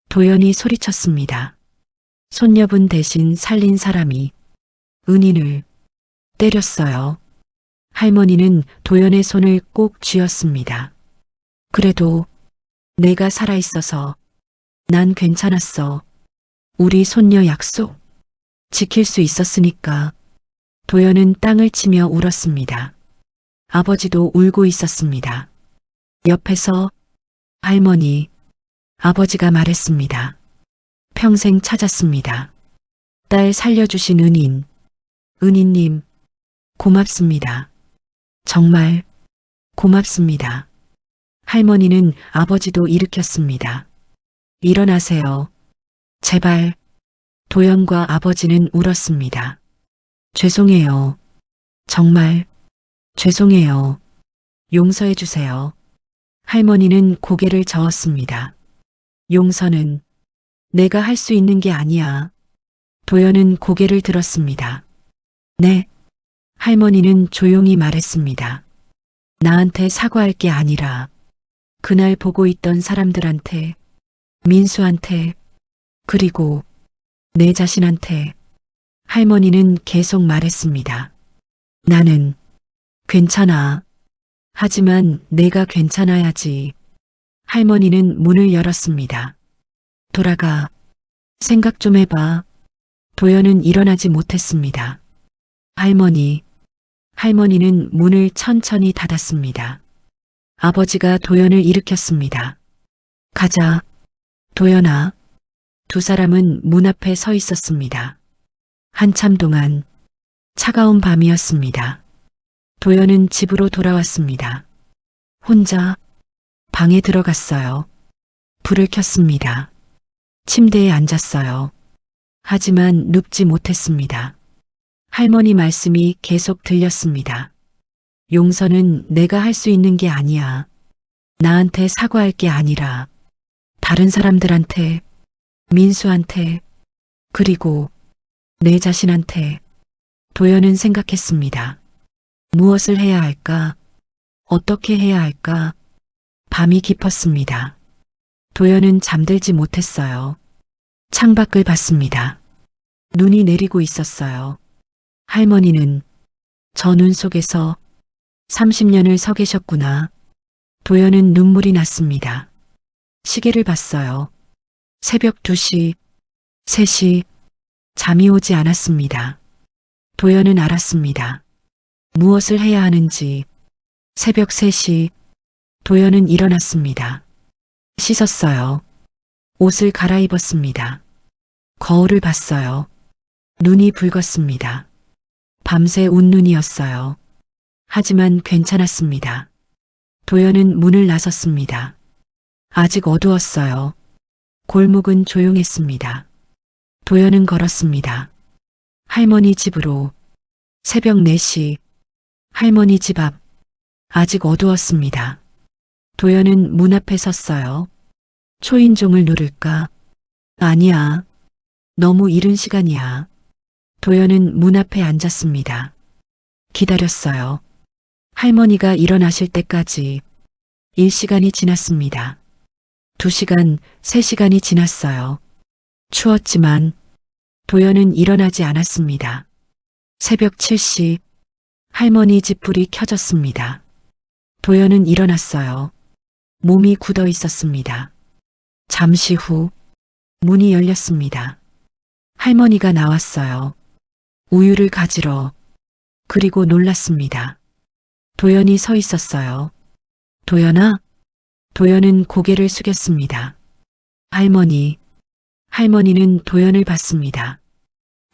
도연이 소리쳤습니다. 손녀분 대신 살린 사람이 은인을 때렸어요. 할머니는 도연의 손을 꼭 쥐었습니다. 그래도 내가 살아있어서 난 괜찮았어. 우리 손녀 약속 지킬 수 있었으니까. 도연은 땅을 치며 울었습니다. 아버지도 울고 있었습니다. 옆에서 할머니, 아버지가 말했습니다. 평생 찾았습니다. 딸 살려주신 은인님, 고맙습니다. 정말 고맙습니다. 할머니는 아버지도 일으켰습니다. 일어나세요. 제발. 도연과 아버지는 울었습니다. 죄송해요. 정말 죄송해요. 용서해 주세요. 할머니는 고개를 저었습니다. 용서는 내가 할 수 있는 게 아니야. 도연은 고개를 들었습니다. 네. 할머니는 조용히 말했습니다. 나한테 사과할 게 아니라 그날 보고 있던 사람들한테, 민수한테, 그리고 내 자신한테. 할머니는 계속 말했습니다. 나는 괜찮아. 하지만 내가 괜찮아야지. 할머니는 문을 열었습니다. 돌아가. 생각 좀 해봐. 도연은 일어나지 못했습니다. 할머니는 문을 천천히 닫았습니다. 아버지가 도연을 일으켰습니다. 가자. 도연아. 두 사람은 문 앞에 서 있었습니다. 한참 동안 차가운 밤이었습니다. 도연은 집으로 돌아왔습니다. 혼자 방에 들어갔어요. 불을 켰습니다. 침대에 앉았어요. 하지만 눕지 못했습니다. 할머니 말씀이 계속 들렸습니다. 용서는 내가 할 수 있는 게 아니야. 나한테 사과할 게 아니라 다른 사람들한테, 민수한테, 그리고 내 자신한테. 도연은 생각했습니다. 무엇을 해야 할까? 어떻게 해야 할까? 밤이 깊었습니다. 도연은 잠들지 못했어요. 창밖을 봤습니다. 눈이 내리고 있었어요. 할머니는 저 눈 속에서 30년을 서 계셨구나. 도연은 눈물이 났습니다. 시계를 봤어요. 새벽 2시, 3시, 잠이 오지 않았습니다. 도연은 알았습니다. 무엇을 해야 하는지. 새벽 3시, 도연은 일어났습니다. 씻었어요. 옷을 갈아입었습니다. 거울을 봤어요. 눈이 붉었습니다. 밤새 운 눈이었어요. 하지만 괜찮았습니다. 도연은 문을 나섰습니다. 아직 어두웠어요. 골목은 조용했습니다. 도연은 걸었습니다. 할머니 집으로. 새벽 4시. 할머니 집 앞. 아직 어두웠습니다. 도연은 문 앞에 섰어요. 초인종을 누를까? 아니야. 너무 이른 시간이야. 도연은 문 앞에 앉았습니다. 기다렸어요. 할머니가 일어나실 때까지. 1시간이 지났습니다. 2시간, 3시간이 지났어요. 추웠지만 도연은 일어나지 않았습니다. 새벽 7시 할머니 집 불이 켜졌습니다. 도연은 일어났어요. 몸이 굳어 있었습니다. 잠시 후 문이 열렸습니다. 할머니가 나왔어요. 우유를 가지러. 그리고 놀랐습니다. 도연이 서 있었어요. 도연아? 도연은 고개를 숙였습니다. 할머니. 할머니는 도연을 봤습니다.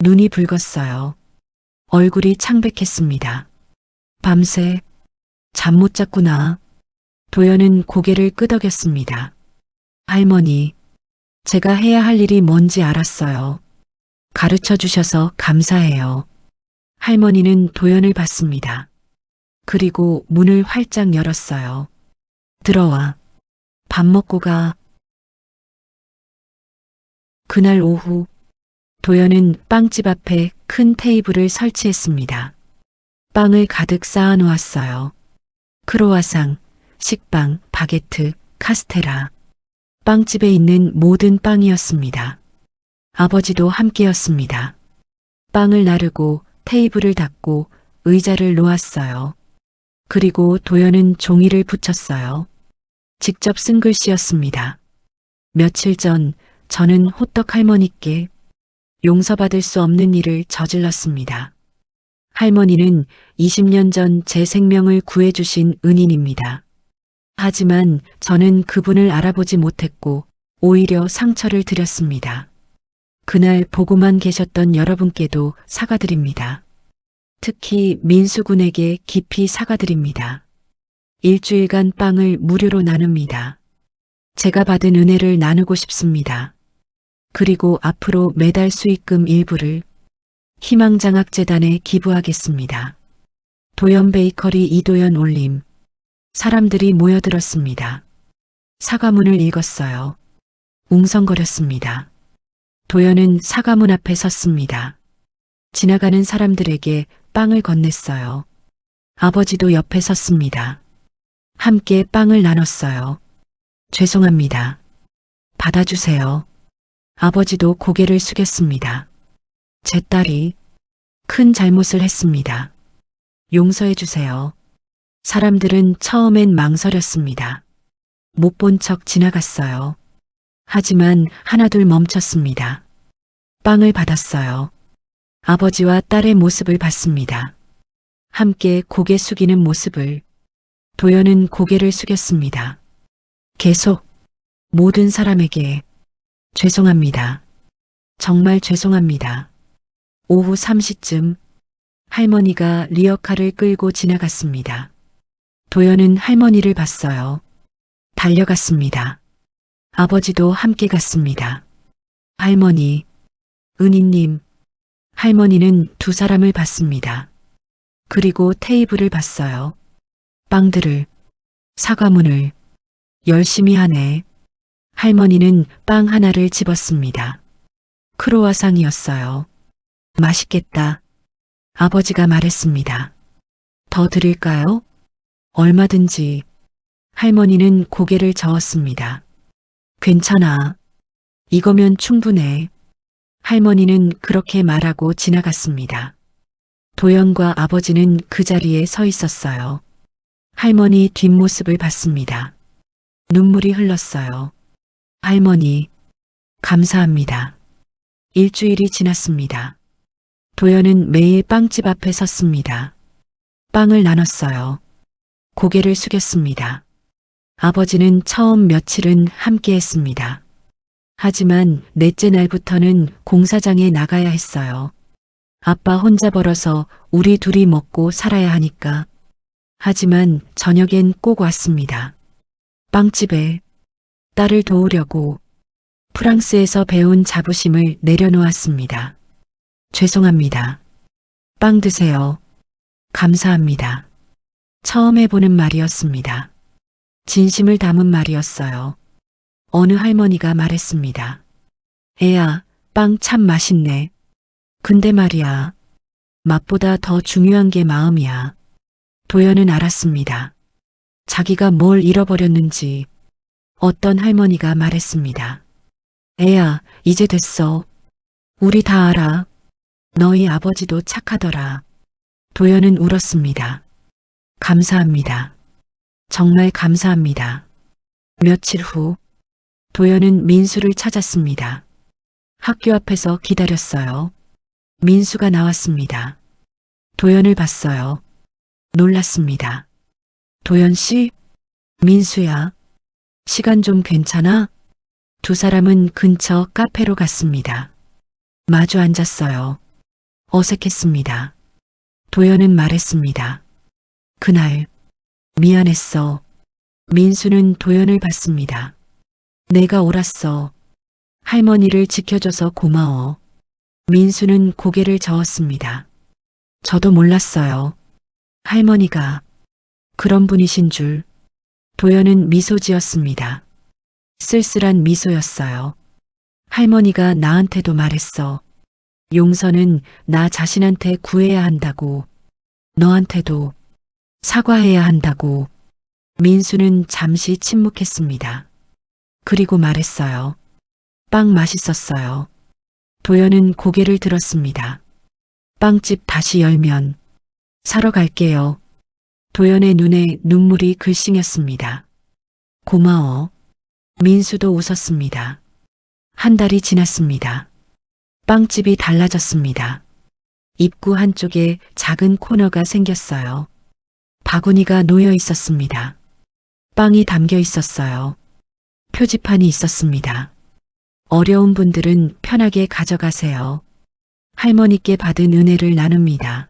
눈이 붉었어요. 얼굴이 창백했습니다. 밤새 잠 못 잤구나. 도연은 고개를 끄덕였습니다. 할머니, 제가 해야 할 일이 뭔지 알았어요. 가르쳐 주셔서 감사해요. 할머니는 도연을 봤습니다. 그리고 문을 활짝 열었어요. 들어와. 밥 먹고 가. 그날 오후 도연은 빵집 앞에 큰 테이블을 설치했습니다. 빵을 가득 쌓아 놓았어요. 크로와상, 식빵, 바게트, 카스테라. 빵집에 있는 모든 빵이었습니다. 아버지도 함께였습니다. 빵을 나르고 테이블을 닦고 의자를 놓았어요. 그리고 도연은 종이를 붙였어요. 직접 쓴 글씨였습니다. 며칠 전 저는 호떡 할머니께 용서받을 수 없는 일을 저질렀습니다. 할머니는 20년 전 제 생명을 구해주신 은인입니다. 하지만 저는 그분을 알아보지 못했고 오히려 상처를 드렸습니다. 그날 보고만 계셨던 여러분께도 사과드립니다. 특히 민수군에게 깊이 사과드립니다. 일주일간 빵을 무료로 나눕니다. 제가 받은 은혜를 나누고 싶습니다. 그리고 앞으로 매달 수익금 일부를 희망장학재단에 기부하겠습니다. 도연 베이커리 이도연 올림. 사람들이 모여들었습니다. 사과문을 읽었어요. 웅성거렸습니다. 도연은 사과문 앞에 섰습니다. 지나가는 사람들에게 빵을 건넸어요. 아버지도 옆에 섰습니다. 함께 빵을 나눴어요. 죄송합니다. 받아주세요. 아버지도 고개를 숙였습니다. 제 딸이 큰 잘못을 했습니다. 용서해 주세요. 사람들은 처음엔 망설였습니다. 못 본 척 지나갔어요. 하지만 하나둘 멈췄습니다. 빵을 받았어요. 아버지와 딸의 모습을 봤습니다. 함께 고개 숙이는 모습을. 도연은 고개를 숙였습니다. 계속 모든 사람에게 죄송합니다. 정말 죄송합니다. 오후 3시쯤 할머니가 리어카를 끌고 지나갔습니다. 도연은 할머니를 봤어요. 달려갔습니다. 아버지도 함께 갔습니다. 할머니, 은희님. 할머니는 두 사람을 봤습니다. 그리고 테이블을 봤어요. 빵들을, 사과문을. 열심히 하네. 할머니는 빵 하나를 집었습니다. 크로와상이었어요. 맛있겠다. 아버지가 말했습니다. 더 드릴까요? 얼마든지. 할머니는 고개를 저었습니다. 괜찮아. 이거면 충분해. 할머니는 그렇게 말하고 지나갔습니다. 도연과 아버지는 그 자리에 서 있었어요. 할머니 뒷모습을 봤습니다. 눈물이 흘렀어요. 할머니, 감사합니다. 일주일이 지났습니다. 도연은 매일 빵집 앞에 섰습니다. 빵을 나눴어요. 고개를 숙였습니다. 아버지는 처음 며칠은 함께 했습니다. 하지만 넷째 날부터는 공사장에 나가야 했어요. 아빠 혼자 벌어서 우리 둘이 먹고 살아야 하니까. 하지만 저녁엔 꼭 왔습니다. 빵집에. 딸을 도우려고 프랑스에서 배운 자부심을 내려놓았습니다. 죄송합니다. 빵 드세요. 감사합니다. 처음 해보는 말이었습니다. 진심을 담은 말이었어요. 어느 할머니가 말했습니다. 애야, 빵 참 맛있네. 근데 말이야, 맛보다 더 중요한 게 마음이야. 도연은 알았습니다. 자기가 뭘 잃어버렸는지. 어떤 할머니가 말했습니다. 애야, 이제 됐어. 우리 다 알아. 너희 아버지도 착하더라. 도연은 울었습니다. 감사합니다. 정말 감사합니다. 며칠 후, 도연은 민수를 찾았습니다. 학교 앞에서 기다렸어요. 민수가 나왔습니다. 도연을 봤어요. 놀랐습니다. 도연 씨? 민수야. 시간 좀 괜찮아? 두 사람은 근처 카페로 갔습니다. 마주 앉았어요. 어색했습니다. 도연은 말했습니다. 그날, 미안했어. 민수는 도연을 봤습니다. 내가 옳았어. 할머니를 지켜줘서 고마워. 민수는 고개를 저었습니다. 저도 몰랐어요. 할머니가 그런 분이신 줄. 도연은 미소 지었습니다. 쓸쓸한 미소였어요. 할머니가 나한테도 말했어. 용서는 나 자신한테 구해야 한다고. 너한테도 사과해야 한다고. 민수는 잠시 침묵했습니다. 그리고 말했어요. 빵 맛있었어요. 도연은 고개를 들었습니다. 빵집 다시 열면 사러 갈게요. 도연의 눈에 눈물이 글썽였습니다. 고마워. 민수도 웃었습니다. 한 달이 지났습니다. 빵집이 달라졌습니다. 입구 한쪽에 작은 코너가 생겼어요. 바구니가 놓여 있었습니다. 빵이 담겨 있었어요. 표지판이 있었습니다. 어려운 분들은 편하게 가져가세요. 할머니께 받은 은혜를 나눕니다.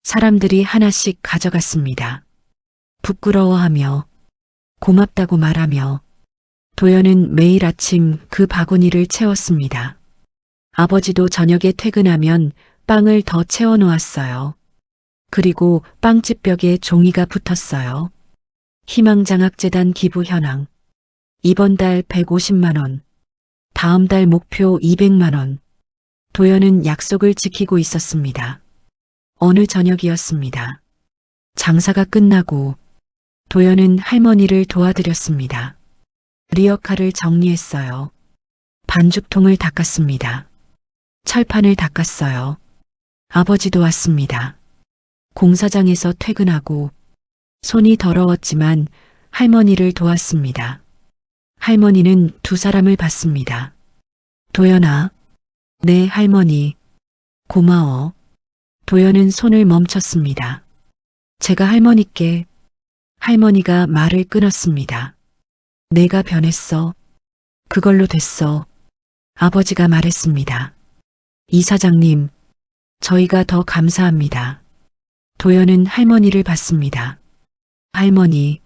사람들이 하나씩 가져갔습니다. 부끄러워하며 고맙다고 말하며 도연은 매일 아침 그 바구니를 채웠습니다. 아버지도 저녁에 퇴근하면 빵을 더 채워 놓았어요. 그리고 빵집 벽에 종이가 붙었어요. 희망장학재단 기부 현황. 이번 달 150만 원. 다음 달 목표 200만 원. 도연은 약속을 지키고 있었습니다. 어느 저녁이었습니다. 장사가 끝나고 도연은 할머니를 도와드렸습니다. 리어카를 정리했어요. 반죽통을 닦았습니다. 철판을 닦았어요. 아버지도 왔습니다. 공사장에서 퇴근하고 손이 더러웠지만 할머니를 도왔습니다. 할머니는 두 사람을 봤습니다. 도연아, 네 할머니, 고마워. 도연은 손을 멈췄습니다. 제가 할머니께. 할머니가 말을 끊었습니다. 내가 변했어. 그걸로 됐어. 아버지가 말했습니다. 이사장님, 저희가 더 감사합니다. 도연은 할머니를 봤습니다. 할머니,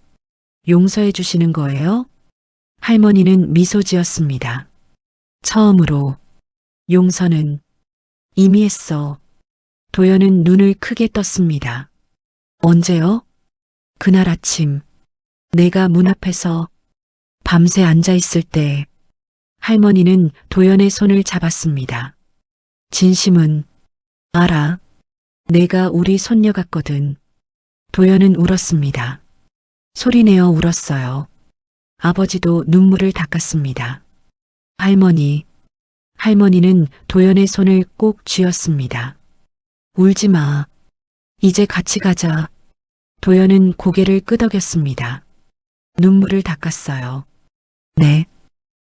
용서해 주시는 거예요? 할머니는 미소 지었습니다. 처음으로 용서는 이미 했어. 도연은 눈을 크게 떴습니다. 언제요? 그날 아침 내가 문 앞에서 밤새 앉아 있을 때 할머니는 도연의 손을 잡았습니다. 진심은 알아. 내가 우리 손녀 같거든. 도연은 울었습니다. 소리내어 울었어요. 아버지도 눈물을 닦았습니다. 할머니는 도연의 손을 꼭 쥐었습니다. 울지 마. 이제 같이 가자. 도연은 고개를 끄덕였습니다. 눈물을 닦았어요. 네.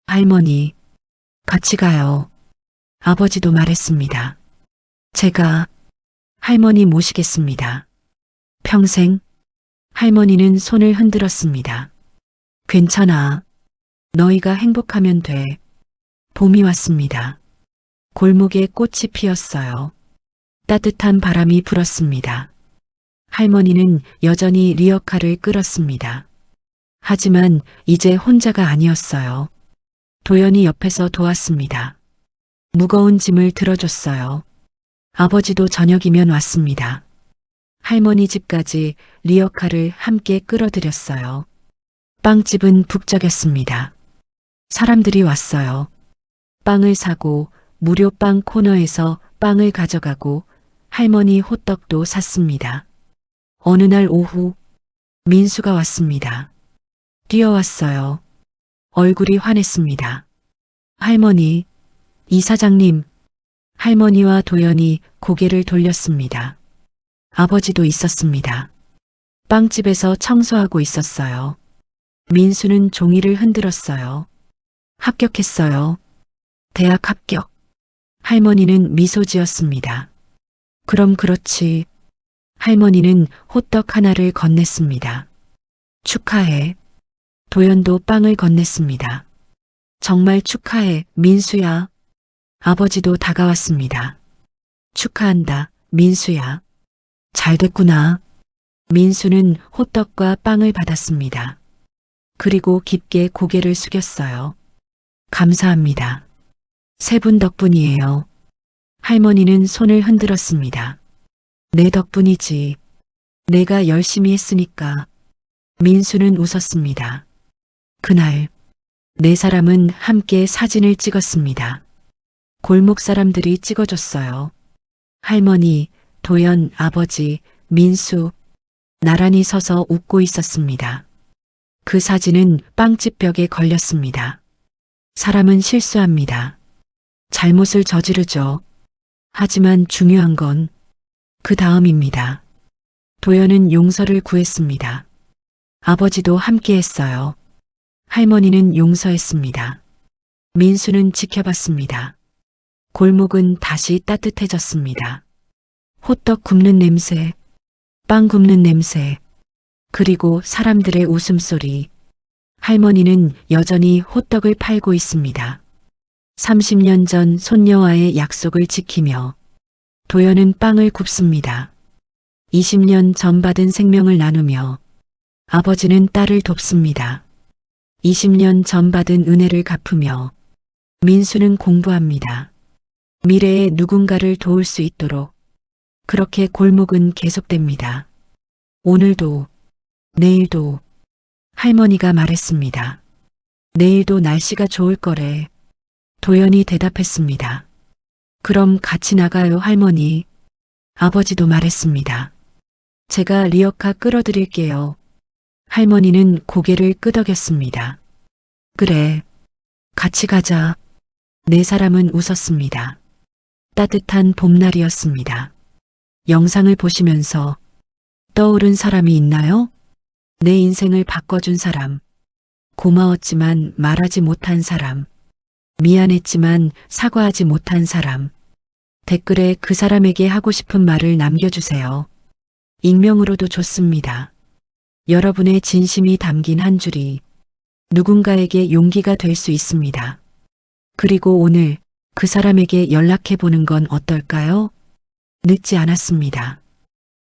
할머니, 같이 가요. 아버지도 말했습니다. 제가 할머니 모시겠습니다. 평생. 할머니는 손을 흔들었습니다. 괜찮아. 너희가 행복하면 돼. 봄이 왔습니다. 골목에 꽃이 피었어요. 따뜻한 바람이 불었습니다. 할머니는 여전히 리어카를 끌었습니다. 하지만 이제 혼자가 아니었어요. 도연이 옆에서 도왔습니다. 무거운 짐을 들어줬어요. 아버지도 저녁이면 왔습니다. 할머니 집까지 리어카를 함께 끌어들였어요. 빵집은 북적였습니다. 사람들이 왔어요. 빵을 사고 무료 빵 코너에서 빵을 가져가고 할머니 호떡도 샀습니다. 어느 날 오후 민수가 왔습니다. 뛰어왔어요. 얼굴이 환했습니다. 할머니, 이사장님. 할머니와 도연이 고개를 돌렸습니다. 아버지도 있었습니다. 빵집에서 청소하고 있었어요. 민수는 종이를 흔들었어요. 합격했어요. 대학 합격. 할머니는 미소 지었습니다. 그럼 그렇지. 할머니는 호떡 하나를 건넸습니다. 축하해. 도연도 빵을 건넸습니다. 정말 축하해, 민수야. 아버지도 다가왔습니다. 축하한다, 민수야. 잘 됐구나. 민수는 호떡과 빵을 받았습니다. 그리고 깊게 고개를 숙였어요. 감사합니다. 세 분 덕분이에요. 할머니는 손을 흔들었습니다. 내 덕분이지. 내가 열심히 했으니까. 민수는 웃었습니다. 그날 네 사람은 함께 사진을 찍었습니다. 골목 사람들이 찍어줬어요. 할머니, 도연, 아버지, 민수, 나란히 서서 웃고 있었습니다. 그 사진은 빵집 벽에 걸렸습니다. 사람은 실수합니다. 잘못을 저지르죠. 하지만 중요한 건 그 다음입니다. 도연은 용서를 구했습니다. 아버지도 함께 했어요. 할머니는 용서했습니다. 민수는 지켜봤습니다. 골목은 다시 따뜻해졌습니다. 호떡 굽는 냄새, 빵 굽는 냄새, 그리고 사람들의 웃음소리. 할머니는 여전히 호떡을 팔고 있습니다. 30년 전 손녀와의 약속을 지키며 도연은 빵을 굽습니다. 20년 전 받은 생명을 나누며 아버지는 딸을 돕습니다. 20년 전 받은 은혜를 갚으며 민수는 공부합니다. 미래에 누군가를 도울 수 있도록. 그렇게 골목은 계속됩니다. 오늘도, 내일도. 할머니가 말했습니다. 내일도 날씨가 좋을 거래. 도연이 대답했습니다. 그럼 같이 나가요, 할머니. 아버지도 말했습니다. 제가 리어카 끌어드릴게요. 할머니는 고개를 끄덕였습니다. 그래, 같이 가자. 네 사람은 웃었습니다. 따뜻한 봄날이었습니다. 영상을 보시면서 떠오른 사람이 있나요? 내 인생을 바꿔준 사람. 고마웠지만 말하지 못한 사람. 미안했지만 사과하지 못한 사람. 댓글에 그 사람에게 하고 싶은 말을 남겨주세요. 익명으로도 좋습니다. 여러분의 진심이 담긴 한 줄이 누군가에게 용기가 될 수 있습니다. 그리고 오늘 그 사람에게 연락해 보는 건 어떨까요? 늦지 않았습니다.